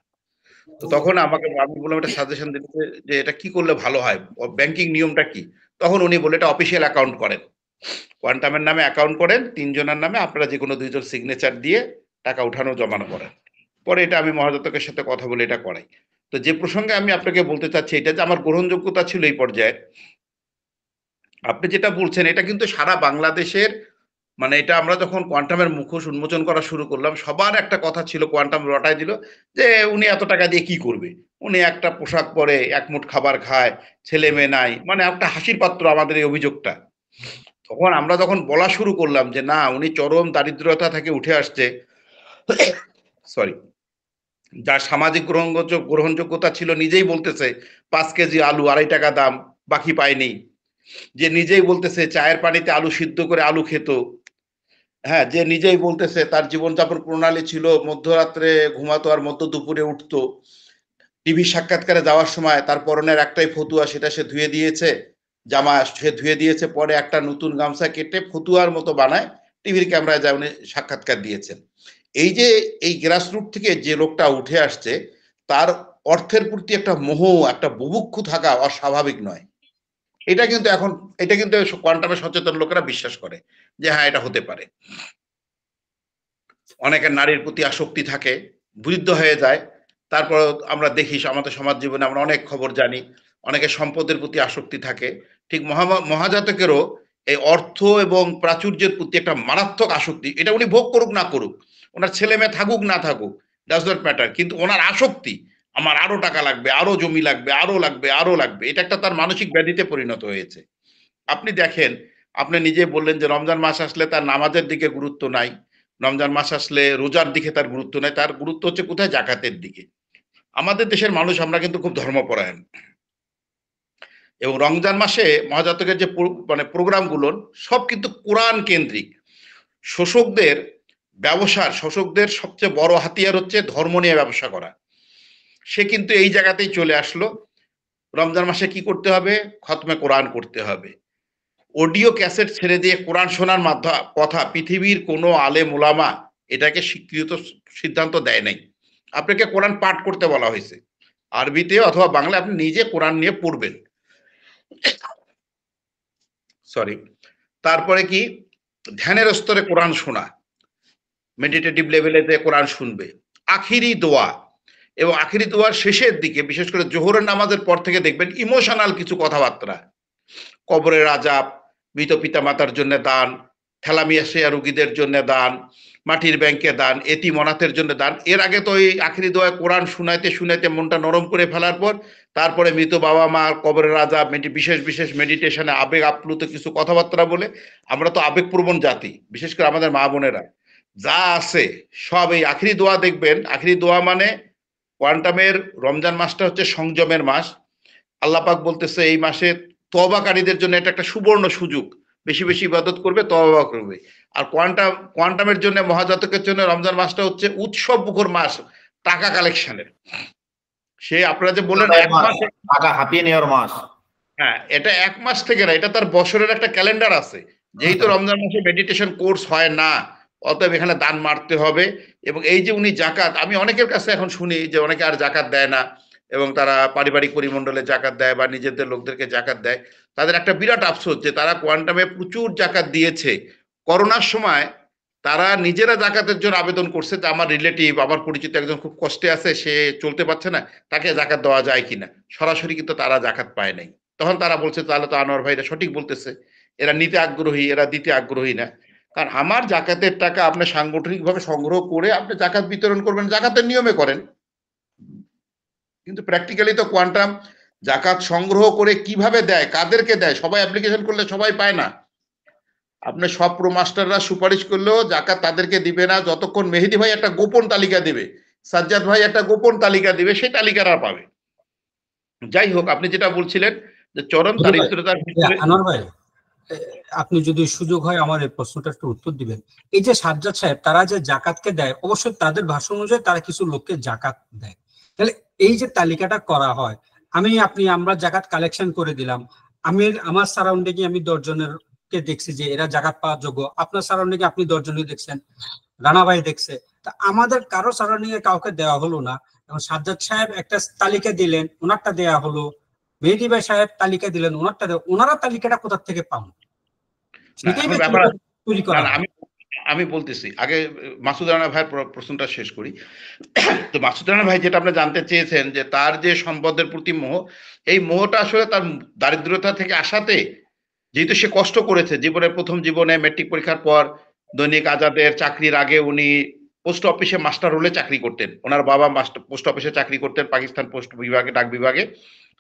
Speaker 3: তো তখন আমি বললাম একটা সাজেশন দিতে যে এটা কি করলে ভালো হয়, ব্যাংকিং নিয়মটা কি? তখন উনি বলে এটা অফিসিয়াল অ্যাকাউন্ট করেন, কোয়ান্টামের নামে অ্যাকাউন্ট করেন, 3 জনের নামে, আপনারা যে কোনো 2 জন সিগনেচার দিয়ে টাকা উঠানো জমানো করেন। পরে এটা আমি মহাজাতকের সাথে কথা বলে এটা করাই। তো যে প্রসঙ্গে আমি আপনাকে বলতে চাচ্ছি এটা যে আমার গ্রহণযোগ্যতা ছিল এই পর্যায়ে, আপনি যেটা বলছেন এটা কিন্তু সারা বাংলাদেশের, মানে এটা আমরা যখন কোয়ান্টামের মুখোশ উন্মোচন করা শুরু করলাম, সবার একটা কথা ছিল, কোয়ান্টাম রটায় দিল যে উনি এত টাকা দিয়ে কি করবে, উনি একটা পোশাক পরে, এক মুঠ খাবার খায়, ছেলে মেয়ে নাই, মানে একটা হাসির পাত্র আমাদের এই অভিযোগটা। তখন আমরা যখন বলা শুরু করলাম যে না, উনি চরম দারিদ্রতা থেকে উঠে আসছে, সরি, যার সামাজিক গ্রহণযোগ্যতা ছিল, নিজেই বলতেছে 5 কেজি আলু 2.5 টাকা দাম, বাকি পায়নি, যে নিজেই বলতেছে চায়ের পানিতে আলু সিদ্ধ করে আলু খেত, হ্যাঁ, যে নিজেই বলতেছে তার জীবনযাপন প্রণালী ছিল মধ্যরাত্রে ঘুমাতো আর মধ্য দুপুরে উঠতো, টিভি সাক্ষাৎকারে যাওয়ার সময় তার পরনের একটাই ফতুয়া, সেটা সে ধুয়ে দিয়েছে, জামা সে ধুয়ে দিয়েছে, পরে একটা নতুন গামছা কেটে ফতুয়ার মতো বানায় টিভির ক্যামেরায় যায় উনি সাক্ষাৎকার দিয়েছেন। এই যে এই গ্রাসরুট থেকে যে লোকটা উঠে আসছে, তার অর্থের প্রতি একটা মোহ, একটা বুভুক্ষু থাকা অস্বাভাবিক নয়। এটা কিন্তু এখন, এটা কিন্তু কোয়ান্টামে সচেতন লোকেরা বিশ্বাস করে যে হ্যাঁ এটা হতে পারে। অনেকের নারীর প্রতি আসক্তি থাকে, বৃদ্ধ হয়ে যায়, তারপর আমরা দেখি আমাদের সমাজ জীবনে আমরা অনেক খবর জানি, অনেকের সম্পদের প্রতি আসক্তি থাকে। ঠিক মহাজাতকেরও এই অর্থ এবং প্রাচুর্যের প্রতি একটা মারাত্মক আসক্তি, এটা উনি ভোগ করুক না করুক, ওনার ছেলে মেয়ে থাকুক না থাকুক, ডাজ নট ম্যাটার, কিন্তু ওনার আসক্তি আমার আরো টাকা লাগবে, আরো জমি লাগবে, আরো লাগবে, আরো লাগবে। এটা একটা তার মানসিক ব্যাধিতে পরিণত হয়েছে। আপনি দেখেন, আপনি নিজে বললেন যে রমজান মাস আসলে তার নামাজের দিকে গুরুত্ব নাই, রমজান মাস আসলে রোজার দিকে তার গুরুত্ব নাই, তার গুরুত্ব হচ্ছে কোথায়? জাকাতের দিকে। আমাদের দেশের মানুষ আমরা কিন্তু খুব ধর্মপরায়ণ, এবং রমজান মাসে মহাজাতকের যে মানে প্রোগ্রামগুলো সব কিন্তু কোরআন কেন্দ্রিক। শোষকদের শোষকদের সবচেয়ে বড় হাতিয়ার হচ্ছে ধর্ম নিয়ে ব্যবসা করা। সে কিন্তু এই জায়গাতেই চলে আসলো। রমজান মাসে কি করতে হবে? খতমে কোরআন করতে হবে। অডিও ক্যাসেট ছেড়ে দিয়ে কোরআন শোনার কথা পৃথিবীর কোনো আলেম ওলামা এটাকে স্বীকৃত সিদ্ধান্ত দেয় নাই। আপনাকে কোরআন পাঠ করতে বলা হয়েছে, আরবিতে অথবা বাংলা আপনি নিজে কোরআন নিয়ে পড়বেন। সরি। তারপরে কি? ধ্যানের স্তরে কোরআন শোনা, মেডিটেটিভ লেভেলে কোরআন শুনবে। আখিরি দোয়া, এবং আখিরি দোয়ার শেষের দিকে বিশেষ করে জোহরের নামাজের পর থেকে দেখবেন ইমোশনাল কিছু কথাবার্তা, কবরের আযাব, মৃত পিতা মাতার জন্য দান, থ্যালামিয়াসিয়া রোগীদের জন্য দান, মাটির ব্যাংকে দান, এতিম অনাথের জন্য দান। এর আগে তো এই আখিরি দোয়ায় কোরআন শুনাইতে শুনাইতে মনটা নরম করে ফেলার পর তারপরে মৃত বাবা মা, কবরের আযাব, বিশেষ বিশেষ মেডিটেশনে আবেগ আপ্লুত কিছু কথাবার্তা বলে। আমরা তো আবেগপ্রবণ জাতি, বিশেষ করে আমাদের মা বোনেরা যা আছে সব এই আখিরি দোয়া দেখবেন। আখিরি দোয়া মানে কোয়ান্টামের রমজান মাসটা হচ্ছে সংযমের মাস। আল্লাহ পাক বলতেছে এই মাসে তওবাকারীদের জন্য এটা একটা সুবর্ণ সুযোগ, বেশি বেশি ইবাদত করবে, তওবা করবে। আর কোয়ান্টামের জন্য, মহাজাতকের জন্য রমজান মাসটা হচ্ছে উৎসব মুখর মাস, টাকা কালেকশনের। সে আপনারা যে বললেন এক মাস,
Speaker 4: টাকা হাতিয়ে নেওয়ার মাস।
Speaker 3: হ্যাঁ, এটা এক মাস থেকে না, এটা তার বছরের একটা ক্যালেন্ডার আছে। যেহেতু রমজান মাসে মেডিটেশন কোর্স হয় না, অতএব এখানে দান মারতে হবে। এবং এই যে উনি জাকাত, আমি অনেকের কাছে এখন শুনি যে অনেকে আর জাকাত দেয় না, এবং তারা পারিবারিক পরিমণ্ডলে জাকাত দেয় বা নিজেদের লোকদেরকে জাকাত দেয়। তাদের একটা বিরাট আফসোস যে তারা কোয়ান্টামে প্রচুর জাকাত দিয়েছে, করোনার সময় তারা নিজেরা জাকাতের জন্য আবেদন করছে যে আমার রিলেটিভ, আমার পরিচিত একজন খুব কষ্টে আছে, সে চলতে পারছে না, তাকে জাকাত দেওয়া যায় কিনা। সরাসরি কিন্তু তারা জাকাত পায় নাই। তখন তারা বলছে তাহলে তো আনোয়ার ভাইরা সঠিক বলতেছে, এরা নিতে আগ্রহী, এরা দিতে আগ্রহী না। কারণ আমার জাকাতের টাকা আপনি সাংগঠনিকভাবে সংগ্রহ করে আপনি জাকাত বিতরণ করবেন, জাকাতের নিয়মে করেন। কিন্তু প্র্যাকটিক্যালি তো কোয়ান্টাম জাকাত সংগ্রহ করে কিভাবে দেয়, কাদেরকে দেয়, সবাই অ্যাপ্লিকেশন করলে সবাই পায় না। আপনি সব প্রো মাস্টাররা সুপারিশ করলেও জাকাত তাদেরকে দিবে না যতক্ষণ মেহেদি ভাই একটা গোপন তালিকা দিবে, সাজ্জাদ ভাই একটা গোপন তালিকা দিবে, সেই তালিকাটা পাবে। যাই হোক, আপনি যেটা বলছিলেন যে চরম দারিদ্রতার ভিতরে।
Speaker 1: আনোয়ার ভাই, আপনি যদি সুযোগ হয় আমার এই প্রশ্নটা একটু উত্তর দিবেন। এই যে সাজ্জাদ সাহেব তারা যে জাকাতকে দেয়, অবশ্যই তাদের ভাষা অনুযায়ী তারা কিছু লোককে জাকাত দেয়। তাহলে এই যে তালিকাটা করা হয়, আমরা জাকাত কালেকশন করে দিলাম, আমার সারাউন্ডিং এ আমি 10 জনের কে দেখছি যে এরা জাকাত পাওয়ার যোগ্য, আপনার সারাউন্ডিং এ আপনি 10 জনই দেখছেন, রানা ভাই দেখছে, তা আমাদের কারো সারাউন্ডিং এ কাউকে দেওয়া হলো না। এবং সাজ্জাদ সাহেব একটা তালিকা দিলেন, ওনারটা দেয়া হলো, মেহেদী ভাই সাহেব তালিকা দিলেন, ওনারা তালিকাটা কোথা থেকে পান?
Speaker 3: আমি বলতেছি, আগে মাসুদ রানা ভাই প্রশ্নটা শেষ করি। তো মাসুদ রানা ভাই যেটা আপনি জানতে চেয়েছেন যে তার যে সম্পদের প্রতি মোহ, এই মোহটা আসলে তার দারিদ্রতা থেকে আসাতে, যেহেতু সে কষ্ট করেছে জীবনের প্রথম জীবনে, মেট্রিক পরীক্ষার পর দৈনিক আজাদের চাকরির আগে উনি পোস্ট অফিসে মাস্টার রোলে চাকরি করতেন। ওনার বাবা পোস্ট অফিসে চাকরি করতেন, পাকিস্তান পোস্ট বিভাগে, ডাক বিভাগে,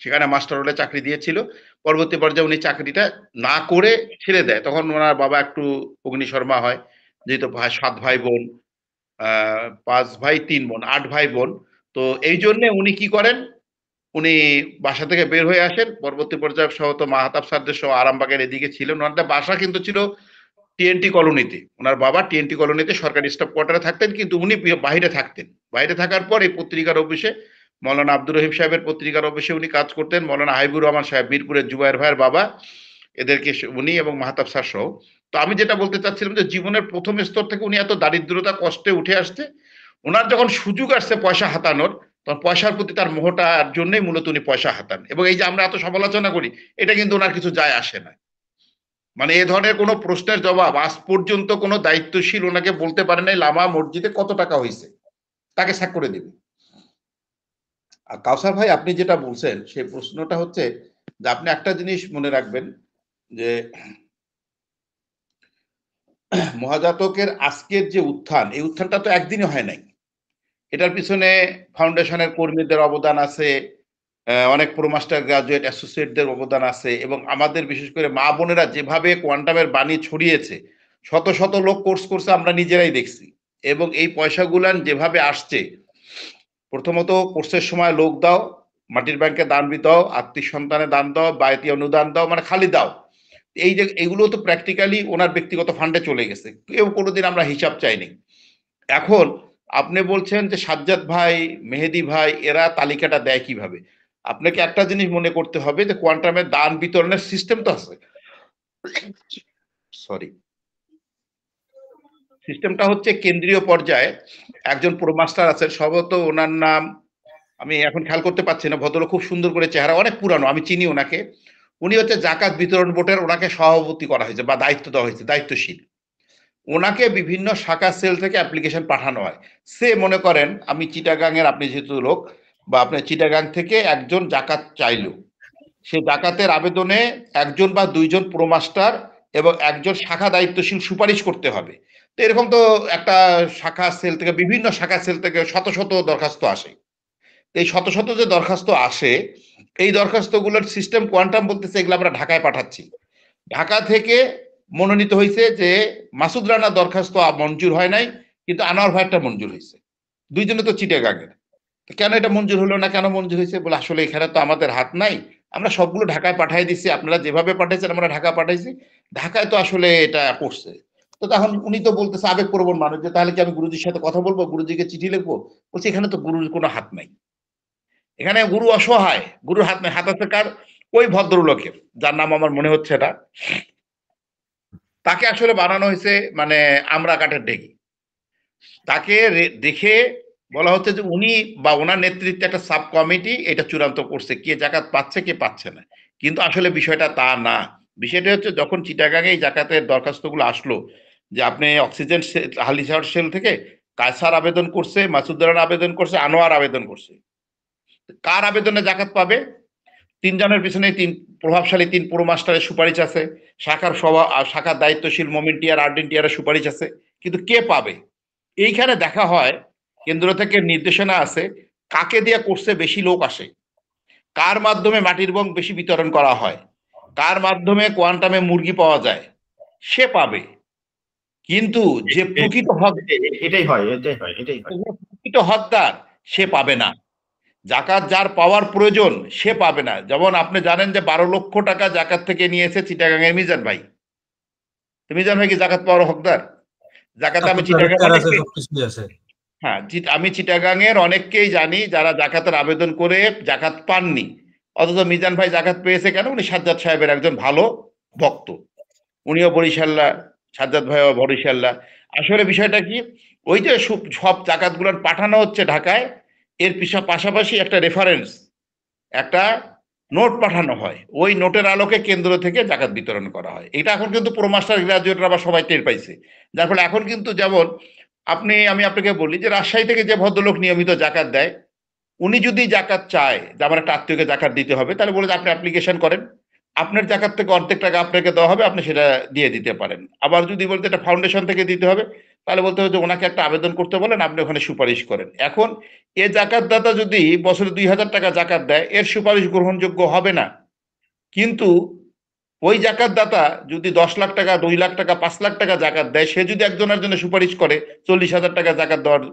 Speaker 3: সেখানে মাস্টার রোলে চাকরি দিয়েছিল। পরবর্তী পর্যায়ে উনি চাকরিটা না করে ছেড়ে দেয়। তখন ওনার বাবা একটু অগ্নিশর্মা হয়, যেহেতু 7 ভাই বোন, 5 ভাই 3 বোন, 8 ভাই বোন। তো এই জন্য উনি কি করেন, উনি বাসা থেকে বের হয়ে আসেন। পরবর্তী পর্যায়ে সহ তো মাহাতাব স্যারদের সহ আরামবাগের এদিকে ছিলেন। ওনাদের বাসা কিন্তু ছিল টিএনটি কলোনিতে। ওনার বাবা টিএনটি কলোনিতে সরকারি স্টাফ কোয়ার্টারে থাকতেন, কিন্তু উনি বাইরে থাকতেন। বাইরে থাকার পর এই পত্রিকার অফিসে, মৌলানা আব্দুর রহিম সাহেবের পত্রিকার অফিসে উনি কাজ করতেন। মৌলানা হাবিবুর রহমান সাহেব, মিরপুরের জুবায়ের ভাইয়ের বাবা, এদেরকে উনি এবং মাহাতাব স্যার সহ। তো আমি যেটা বলতে চাচ্ছিলাম যে জীবনের প্রথম স্তর থেকে উনি এত দারিদ্রতা কষ্টে উঠে আসছে, ওনার যখন সুযোগ আসছে পয়সা হাতানোর, তখন পয়সার প্রতি তার মোহটার জন্যই মূলত উনি পয়সা হাতান। এবং এই যে আমরা এত সমালোচনা করি, এটা কিন্তু ওনার কিছু যায় আসে না। মানে এ ধরনের কোনো প্রশ্নের জবাব আজ পর্যন্ত কোনো দায়িত্বশীল ওনাকে বলতে পারে নাই লামা মসজিদে কত টাকা হয়েছে, তাকে স্যাক করে দেবে। আর কাউসার ভাই, আপনি যেটা বলছেন সেই প্রশ্নটা হচ্ছে যে আপনি একটা জিনিস মনে রাখবেন যে মহাজাতকের আজকের যে উত্থান, এই উত্থানটা তো একদিনে হয় নাই। এটার পিছনে ফাউন্ডেশনের কর্মীদের অবদান আছে, অনেক প্রোমাস্টার গ্রাজুয়েট অ্যাসোসিয়েটদের অবদান আছে, এবং আমাদের বিশেষ করে মা বোনেরা যেভাবে কোয়ান্টামের বাণী ছড়িয়েছে, শত শত লোক কোর্স করছে, আমরা নিজেরাই দেখছি। এবং এই পয়সাগুলান যেভাবে আসছে, প্রথমত কোর্সের সময় লোক দাও, মাটির ব্যাংকে দান দাও, আত্মীয় সন্তানে দান দাও, বাড়িতে অনুদান দাও, মানে খালি দাও। এই যে এগুলো তো প্র্যাকটিক্যালি ওনার ব্যক্তিগত ফান্ডে চলে গেছে, কেউ কোনোদিন আমরা হিসাব চাইনি। এখন আপনি বলছেন যে সাজ্জাদ ভাই, মেহেদি ভাই এরা তালিকাটা দেয় কিভাবে? আপনাকে একটা জিনিস মনে করতে হবে যে কোয়ান্টামের দান বিতরণের সিস্টেম তো আছে। সরি, সিস্টেমটা হচ্ছে কেন্দ্রীয় পর্যায়ে একজন প্রোমাস্টার আছেন, সম্ভবত ওনার নাম আমি এখন খেয়াল করতে পারছি না, ভদ্রলোক খুব সুন্দর করে, চেহারা অনেক পুরানো, আমি চিনি ওনাকে। উনি হচ্ছে জাকাত বিতরণ বোর্ডের, ওনাকে সভাপতি করা হয়েছে বা দায়িত্ব দেওয়া হয়েছে, দায়িত্বশীল। ওনাকে বিভিন্ন শাখা সেল থেকে অ্যাপ্লিকেশন পাঠানো হয়। সে মনে করেন আমি চিটাগাং এর, আপনি যেহেতু লোক, বা আপনার চিটাগাং থেকে একজন জাকাত চাইলো, সে জাকাতের আবেদনে একজন বা দুইজন প্রোমাস্টার এবং একজন শাখা দায়িত্বশীল সুপারিশ করতে হবে। তো এরকম তো একটা শাখা সেল থেকে, বিভিন্ন শাখা সেল থেকে শত শত দরখাস্ত আসে। এই শত শত যে দরখাস্ত আসে, এই দরখাস্তগুলোর সিস্টেম কোয়ান্টাম বলতেছে এগুলো আমরা ঢাকায় পাঠাচ্ছি। ঢাকা থেকে মনোনীত হয়েছে যে মাসুদ রানা দরখাস্ত মঞ্জুর হয় নাই, কিন্তু আনোয়ার ভাইটা মঞ্জুর হয়েছে। দুইজনে তো চিটাগাংয়ের। কেন এটা মঞ্জুর হলো না, কেন মঞ্জুর হয়েছে? বলে আসলে এখানে তো আমাদের হাত নাই, আমরা সবগুলো ঢাকায় পাঠাই দিচ্ছি, আপনারা যেভাবে পাঠাইছেন আমরা ঢাকা পাঠাইছি, ঢাকায় তো আসলে এটা করছে। তো তখন উনি তো বলতেছে আবেগপ্রবণ মানুষ, যে তাহলে কি আমি গুরুজির সাথে কথা বলবো, গুরুজিকে চিঠি লিখবো? বলছে এখানে তো গুরুর কোনো হাত নাই, এখানে গুরু অসহায়, গুরুর হাত নাই। হাত আছে কার? ওই ভদ্রলোকের, যার নাম আমার মনে হচ্ছে এটা, তাকে আসলে বানানো হয়েছে মানে আমরা কাঠের ঢেকি। তাকে দেখে বলা হচ্ছে যে উনি বা ওনার নেতৃত্বে একটা সাব কমিটি এটা চূড়ান্ত করছে কে জাকাত পাচ্ছে কে পাচ্ছে না, কিন্তু আসলে বিষয়টা তা না। বিষয়টা হচ্ছে যখন চিটাগাঙে এই জাকাতের দরখাস্তগুলো আসলো, যে আপনি অক্সিজেন হালিশহর সেল থেকে কায়সার আবেদন করছে, মাসুদ আবেদন করছে, আনোয়ার আবেদন করছে, কার আবেদনে জাকাত পাবে? তিনজনের পিছনে তিন প্রভাবশালী তিন পুরোমাস্টারের সুপারিশ আছে, শাখার দায়িত্বশীল মোমেন্টিয়ার আর্ডেন্টিয়ারের সুপারিশ আছে, কিন্তু কে পাবে? এইখানে দেখা হয় কেন্দ্র থেকে নির্দেশনা আছে কাকে দিয়ে করছে বেশি লোক আসে, কার মাধ্যমে মাটির বং বেশি বিতরণ করা হয়, কার মাধ্যমে কোয়ান্টামে মুরগি পাওয়া যায়, সে পাবে। কিন্তু যে প্রকৃত হক,
Speaker 4: এটাই হয়, এটাই হয়, এটাই হয়।
Speaker 3: প্রকৃত হকদার সে পাবে না। জাকাত যার পাওয়ার প্রয়োজন সে পাবে না। যেমন আপনি জানেন যে 12 লক্ষ টাকা জাকাত থেকে নিয়েছে চিটাগাঙের মিজান ভাই। মিজান ভাই কি জাকাত পাওয়ার হকদার? জাকাতে আমি চিটাগাং, হ্যাঁ আমি চিটাগাঙের অনেককেই জানি যারা জাকাতের আবেদন করে জাকাত পাননি, অথচ মিজান ভাই জাকাত পেয়েছে কেন? উনি সাজ্জাদ সাহেবের একজন ভালো ভক্ত, উনিও বরিশাল্লা, সাজ্জাদ ভাইও বরিশাল্লা। আসলে বিষয়টা কি, ওই যে সব জাকাতগুলো পাঠানো হচ্ছে ঢাকায়, এর পাশাপাশি একটা রেফারেন্স, একটা নোট পাঠানো হয়, ওই নোটের আলোকে কেন্দ্র থেকে জাকাত বিতরণ করা হয়। এটা এখন কিন্তু প্রোমাস্টার গ্রাজুয়েটরা আবার সবাই টের পাইছে, যার ফলে এখন কিন্তু যেমন আমি আপনাকে বলি যে রাজশাহী থেকে যে ভদ্রলোক নিয়মিত জাকাত দেয়, উনি যদি জাকাত চায় যে আমার একটা আত্মীয়কে জাকাত দিতে হবে, তাহলে বলে যে আপনি অ্যাপ্লিকেশন করেন, আপনার জাকাত থেকে অর্ধেক টাকা আপনাকে দেওয়া হবে, আপনি সেটা দিয়ে দিতে পারেন। আবার যদি বলতে এটা ফাউন্ডেশন থেকে দিতে হবে, তাহলে বলতে হবে যে ওনাকে একটা আবেদন করতে বলেন, আপনি ওখানে সুপারিশ করেন। এখন এ জাকাতদাতা যদি বছরে 2000 টাকা জাকাত দেয়, এর সুপারিশ গ্রহণযোগ্য হবে না। কিন্তু ওই জাকাতদাতা যদি 10 লাখ টাকা, 2 লাখ টাকা, 5 লাখ টাকা জাকাত দেয়, সে যদি একজনের জন্য সুপারিশ করে 40,000 টাকা জাকাত দেওয়ার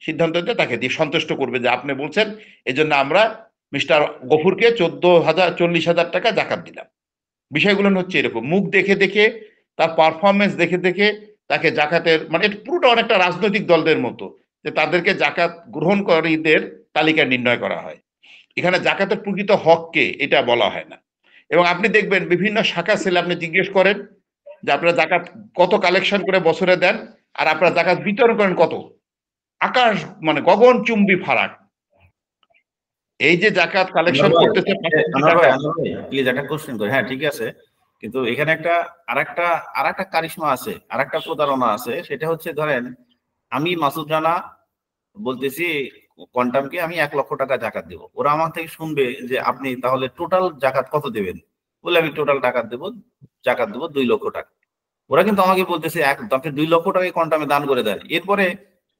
Speaker 3: সিদ্ধান্ত দেয়, তাকে দিয়ে সন্তুষ্ট করবে যে আপনি বলছেন, এই জন্য আমরা মিস্টার গফুরকে 40,000 টাকা জাকাত দিলাম। বিষয়গুলো হচ্ছে এরকম, মুখ দেখে দেখে, তার পারফরমেন্স দেখে দেখে তাকে জাকাতের, মানে এটা পুরোটা অনেকটা রাজনৈতিক দলদের মতো, যে তাদেরকে জাকাত গ্রহণকারীদের তালিকা নির্ণয় করা হয়। এখানে জাকাতের প্রকৃত হককে এটা বলা হয় না। এবং আপনি দেখবেন বিভিন্ন শাখা সেলে আপনি জিজ্ঞেস করেন যে আপনারা জাকাত কত কালেকশন করে বছরে দেন, আর আপনারা জাকাত বিতরণ করেন কত, আকাশ মানে গগনচুম্বী ফারাক। এই যে জাকাত কালেকশন করতেছে,
Speaker 4: প্লিজ একটা কোশ্চেন করি। হ্যাঁ ঠিক আছে, কিন্তু এখানে আরেকটা কারিশমা আছে, আরেকটা প্রতারণা আছে। সেটা হচ্ছে ধরেন আমি মাসুদ রানা বলতেছি কোয়ান্টামকে আমি 1 লক্ষ টাকা জাকাত দেবো, ওরা আমার থেকে শুনবে যে আপনি তাহলে টোটাল জাকাত কত দেবেন, বলে আমি টোটাল জাকাত দেবো 2 লক্ষ টাকা। ওরা কিন্তু আমাকে বলতেছে আপনি 2 লক্ষ টাকা কোয়ান্টামে দান করে দেন। এরপরে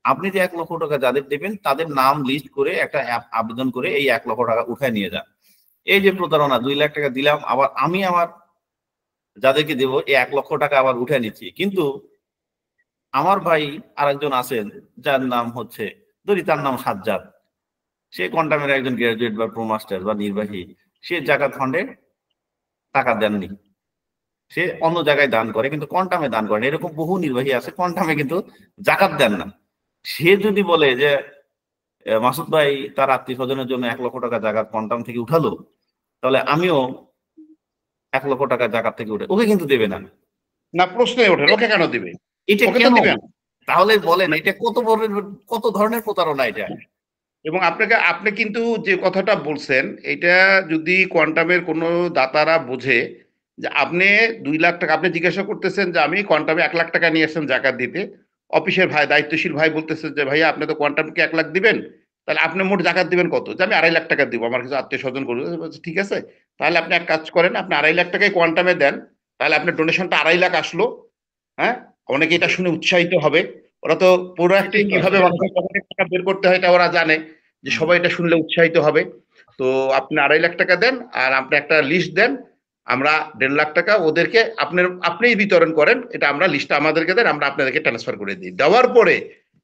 Speaker 4: আপনি যে 1 লক্ষ টাকা যাদের দেবেন তাদের নাম লিস্ট করে একটা আবেদন করে এই 1 লক্ষ টাকা উঠায় নিয়ে যান। এই যে প্রতারণা, 2 লাখ টাকা দিলাম, আবার আমি আমার যাদেরকে দেবো এই 1 লক্ষ টাকা আবার উঠে নিচ্ছি। কিন্তু আমার ভাই আরেকজন আছেন যার নাম হচ্ছে, ধরি তার নাম সাজ্জাদ, সে কোয়ান্টামের একজন গ্রাজুয়েট বা প্রোমাস্টার বা নির্বাহী, সে জাকাত ফান্ডে টাকা দেননি, সে অন্য জায়গায় দান করে কিন্তু কোয়ান্টামে দান করেন। এরকম বহু নির্বাহী আছে কোয়ান্টামে কিন্তু জাকাত দেন না। সে যদি বলে যে মাসুদ ভাই তার আত্মীয় স্বজনের জন্য 1 লক্ষ টাকা জাকাত কোয়ান্টাম থেকে উঠালো, তাহলে আমিও 1 লক্ষ টাকা জাকাত থেকে উঠে, ওকে কিন্তু দেবে না।
Speaker 3: না, প্রশ্নই ওঠে ওকে কেন দিবে?
Speaker 4: এটা
Speaker 3: ওকে তো
Speaker 4: কেন?
Speaker 3: দিবে না।
Speaker 4: তাহলে বলেন এটা কত ধরনের প্রতারণা এটা।
Speaker 3: এবং আপনি কিন্তু যে কথাটা বলছেন এটা যদি কোয়ান্টামের কোনো দাতারা বোঝে যে আপনি 2 লাখ টাকা, আপনি জিজ্ঞাসা করতেছেন যে আমি কোয়ান্টামে 1 লাখ টাকা নিয়ে আসছেন জাকাত দিতে, অফিসের ভাই, দায়িত্বশীল ভাই বলতেছে যে ভাইয়া আপনি তো কোয়ান্টামকে 1 লাখ দিবেন, তাহলে আপনি মোট জাকাত দিবেন কত? যে আমি 2.5 লাখ টাকা দিব, আমার কিছু আত্মীয় স্বজন করবে। ঠিক আছে, তাহলে আপনি এক কাজ করেন, আপনি 2.5 লাখ টাকায় কোয়ান্টামে দেন, তাহলে আপনার ডোনেশনটা 2.5 লাখ আসলো। হ্যাঁ, অনেকে এটা শুনে উৎসাহিত হবে। ওরা তো প্রোডাক্টে কিভাবে মানুষের পকেটে টাকা বের করতে হয় এটা ওরা জানে, যে সবাই এটা শুনলে উৎসাহিত হবে। তো আপনি 2.5 লাখ টাকা দেন, আর আপনি একটা লিস্ট দেন, আমরা 1.5 লাখ টাকা ওদেরকে আপনিই বিতরণ করেন, এটা আমরা লিস্টটা আমাদেরকে দেন, আমরা আপনাদেরকে ট্রান্সফার করে দিই। দেওয়ার পরে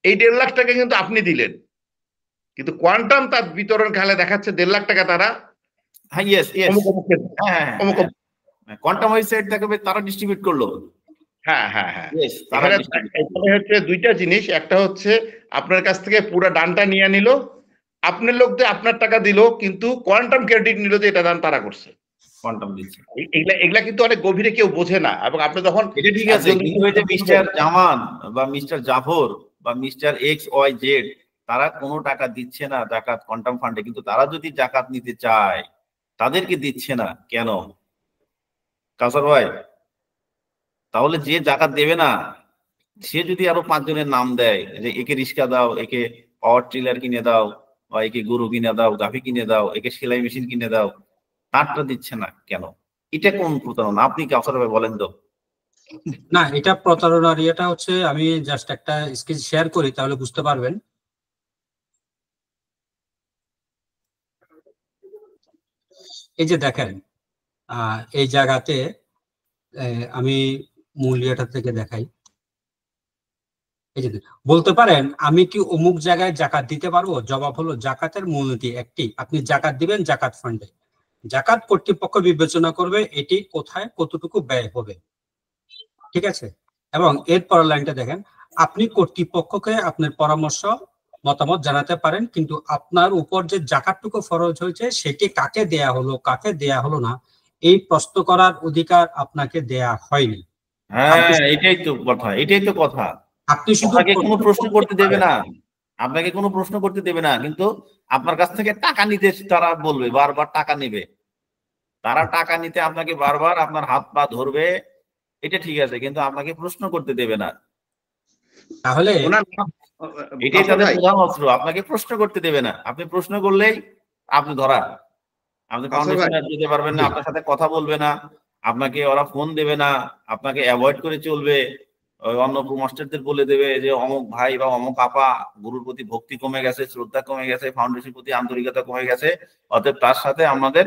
Speaker 3: এই 1.5 লাখ টাকা কিন্তু আপনি দিলেন, কিন্তু কোয়ান্টাম তার বিতরণ খালে দেখাচ্ছে 1.5 লাখ টাকা তারা
Speaker 4: কোয়ান্টাম ওয়েবসাইট দেখাবে তারা ডিস্ট্রিবিউট করলো।
Speaker 3: হ্যাঁ হ্যাঁ হ্যাঁ, এখানে হচ্ছে দুইটা জিনিস। একটা হচ্ছে আপনার কাছ থেকে পুরো ডানটা নিয়ে নিল, আপনার লোকদের আপনার টাকা দিল, কিন্তু কোয়ান্টাম ক্রেডিট নিল যে এটা দান তারা করছে,
Speaker 4: কোয়ান্টাম দিচ্ছে।
Speaker 3: এগুলা কিন্তু অনেক গভীরে কেউ বোঝে না। এবং আপনি যখন
Speaker 4: এটা ঠিক আছে, কিন্তু ওই যে মিস্টার জামান বা মিস্টার জাফর বা মিস্টার XYZ তারা কোনো টাকা দিচ্ছে না জাকাত কোয়ান্টাম ফান্ডে, কিন্তু তারা যদি জাকাত নিতে চায় তাদেরকে দিচ্ছে না কেন কাউসার ভাই? তাহলে যে জাকাত দেবে না সে যদি আরো 5 জনের নাম দেয় যে একে রিক্সা দাও, একে পাওয়ার ট্রিলার কিনে দাও, বা একে গরু কিনে দাও, গাভী কিনে দাও, একে সেলাই মেশিন কিনে দাও, তারটা দিচ্ছে না কেন? এটা কোন প্রতারণা? আপনি কাউসার ভাই বলেন তো।
Speaker 1: না, এটা প্রতারণার ইয়েটা হচ্ছে, আমি জাস্ট একটা স্ক্রিন শেয়ার করি তাহলে বুঝতে পারবেন। এই যে দেখেন, এই জায়গাতে আমি মূল ইয়েটা থেকে দেখাই। এই যে বলতে পারেন আমি কি অমুক জায়গায় জাকাত দিতে পারবো? জবাব হলো জাকাতের মূলনীতি একটি, আপনি জাকাত দিবেন জাকাত ফান্ডে, জাকাত কর্তৃপক্ষ বিবেচনা করবে এটি কোথায় কতটুকু ব্যয় হবে, ঠিক আছে? এবং এর পরের লাইনটা দেখেন, আপনি কর্তৃপক্ষকে আপনার পরামর্শ মতামত জানাতে পারেন, কিন্তু আপনার উপর যে জাকাতটুকু ফরজ হয়েছে সেটি কাকে দেয়া হলো কাকে দেয়া হলো না এই প্রশ্ন করার অধিকার আপনাকে দেয়া হয়নি।
Speaker 4: হ্যাঁ, এটাই তো কথা, এটাই তো কথা।
Speaker 1: আপনি শুধু
Speaker 4: কোনো প্রশ্ন করতে দেবে না, আপনাকে কোনো প্রশ্ন করতে দেবে না, কিন্তু আপনার কাছ থেকে টাকা নিতে তারা বলবে, বারবার টাকা নেবে, তারা টাকা নিতে আপনাকে বারবার আপনার হাত পা ধরবে, এটা ঠিক আছে, কিন্তু আপনাকে প্রশ্ন করতে দেবে না।
Speaker 1: তাহলে
Speaker 4: এটাই তাদের প্রধান অস্ত্র, আপনাকে প্রশ্ন করতে দেবে না। আপনি প্রশ্ন করলেই আপনি ধরা, আপনি ফাউন্ডেশনে যেতে পারবেন না, আপনার সাথে কথা বলবে না, আপনাকে ওরা ফোন দেবে না, আপনাকে অ্যাভয়েড করে চলবে। অন্য মাস্টারদের বলে দেবে যে অমুক ভাই বা অমুক আপা গুরুর প্রতি ভক্তি কমে গেছে, শ্রদ্ধা কমে গেছে, ফাউন্ডেশনের প্রতি আন্তরিকতা কমে গেছে, অতএব তার সাথে আমাদের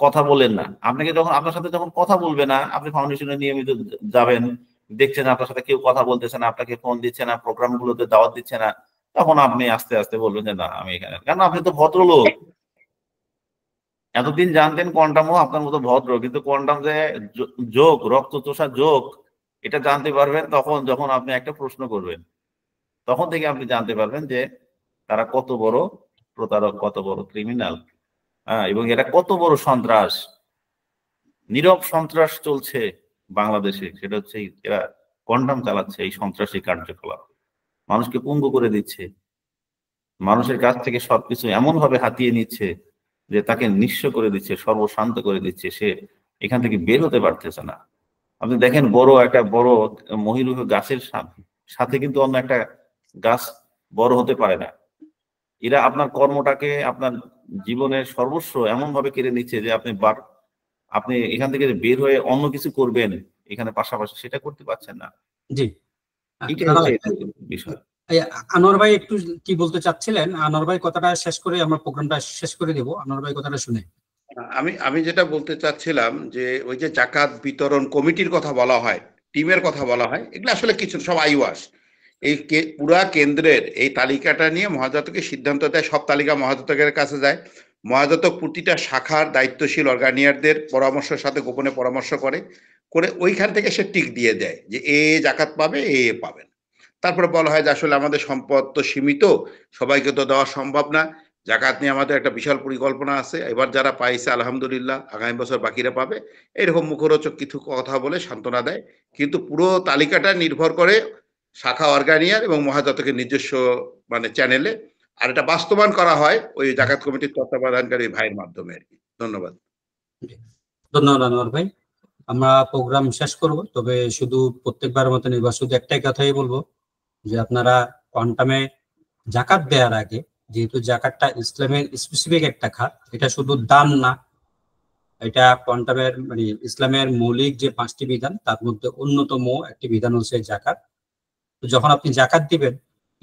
Speaker 4: কথা বলেন না। আপনাকে যখন আপনার সাথে যখন কথা বলবে না, আপনি ফাউন্ডেশনে নিয়মিত যাবেন, দেখছেন আপনার সাথে কেউ কথা বলতেছে না, আপনাকে ফোন দিচ্ছে না, প্রোগ্রাম গুলোতে দাওয়াত দিচ্ছে না, তখন আপনি আস্তে আস্তে বলবেন যে না আমি এখানে, কারণ আপনি তো ভদ্রলোক। এতদিন জানতেন কোয়ান্টামও আপনার মতো ভদ্র, কিন্তু কোয়ান্টাম যে যোগ, রক্ত চোষা যোগ, এটা জানতে পারবেন তখন যখন আপনি একটা প্রশ্ন করবেন। তখন থেকে আপনি জানতে পারবেন যে তারা কত বড় প্রতারক, কত বড় ক্রিমিনাল, এবং এটা কত বড় সন্ত্রাস, নীরব সন্ত্রাস চলছে বাংলাদেশে। সেটা হচ্ছে এরা কোয়ান্টাম চালাচ্ছে এই সন্ত্রাসী কার্যকলাপ, মানুষকে পঙ্গু করে দিচ্ছে, মানুষের কাছ থেকে সবকিছু এমন ভাবে হাতিয়ে নিচ্ছে যে তাকে নিঃস্ব করে দিচ্ছে, সর্বশান্ত করে দিচ্ছে, সে এখান থেকে বের হতে পারতেছে না। আপনি দেখেন একটা বড় মহিরুহ গাছের সাথে কিন্তু অন্য একটা গাছ বড় হতে পারে না। এরা আপনার কর্মটাকে, আপনার জীবনের সর্বস্ব এমন ভাবে কেড়ে নিচ্ছে যে আপনি এখান থেকে বের হয়ে অন্য কিছু করবেন এখানে পাশাপাশি, সেটা করতে পারছেন না।
Speaker 1: জি,
Speaker 4: এটাই হচ্ছে বিষয়।
Speaker 1: আনোয়ার ভাই একটু কি বলতে চাচ্ছিলেন? আনোয়ার ভাই কথাটা শেষ করে আমরা প্রোগ্রামটা শেষ করে দেব। আনোয়ার ভাই কথাটা শুনে।
Speaker 3: আমি যেটা বলতে চাচ্ছিলাম যে ওই যে জাকাত বিতরণ কমিটির কথা বলা হয়, টিমের কথা বলা হয়, এগুলো আসলে কিছু সব আইওয়াস। এই পুরা কেন্দ্রের এই তালিকাটা নিয়ে মহাজাতকের সিদ্ধান্ত দেয়, সব তালিকা মহাজাতকের কাছে যায়। মহাজাতক প্রতিটা শাখার দায়িত্বশীল অর্গানিয়ারদের পরামর্শের সাথে গোপনে পরামর্শ করে ওইখান থেকে সে টিক দিয়ে দেয় যে এ জাকাত পাবে, এ পাবেন। তারপরে বলা হয় যে আসলে আমাদের সম্পদ তো সীমিত, সবাইকে তো দেওয়া সম্ভব না, জাকাত নিয়ে আমাদের একটা বিশাল পরিকল্পনা আছে, এবার যারা পাইছে আলহামদুলিল্লাহ, আগামী বছর বাকিরা পাবে, এরকম মুখরোচক কিছু কথা বলে সান্ত্বনা দেয়। কিন্তু পুরো তালিকাটা নির্ভর করে শাখা অর্গানিয়ার এবং মহাজাতকের নিজস্ব মানে চ্যানেলে, আর এটা বাস্তবায়ন করা হয় ওই জাকাত কমিটির তত্ত্বাবধানকারী ভাইয়ের মাধ্যমে আর কি। ধন্যবাদ।
Speaker 1: ধন্যবাদ আনোয়ার ভাই। আমরা প্রোগ্রাম শেষ করব, তবে শুধু প্রত্যেকবার মতো নির্বাচন শুধু একটাই কথাই বলবো যে আপনারা কোয়ান্টামে জাকাত দেওয়ার আগে, যেহেতু জাকাতটা ইসলামের স্পেসিফিক একটা খাত, এটা শুধু দান না, এটা কোয়ান্টামের মানে ইসলামের মৌলিক যে 5টি বিধান তার মধ্যে অন্যতম একটি বিধান হচ্ছে জাকাত। তো যখন আপনি জাকাত দিবেন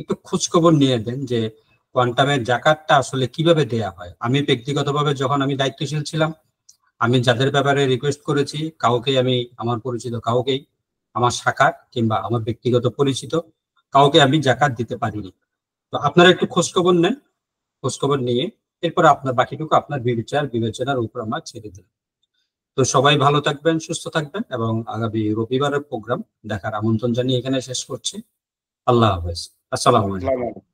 Speaker 1: একটু খোঁজখবর নিয়ে দেন যে কোয়ান্টামের জাকাতটা আসলে কিভাবে দেয়া হয়। আমি ব্যক্তিগতভাবে যখন আমি দায়িত্বশীল ছিলাম, আমি যাদের ব্যাপারে রিকোয়েস্ট করেছি কাউকে, আমি আমার পরিচিত কাউকেই, আমার শাখার কিংবা আমার ব্যক্তিগত পরিচিত কাউকে আমি জাকাত দিতে পারিনি। তো আপনারা একটু খোঁজখবর নেন, খোঁজখবর নিয়ে এরপর আপনার বাকিটুকু আপনার বিবেচনার উপর আমরা ছেড়ে দিই। তো সবাই ভালো থাকবেন, সুস্থ থাকবেন, এবং আগামী রবিবারের প্রোগ্রাম দেখার আমন্ত্রণ জানিয়ে এখানে শেষ করছি। আল্লাহ হাফেজ। আসসালামু আলাইকুম।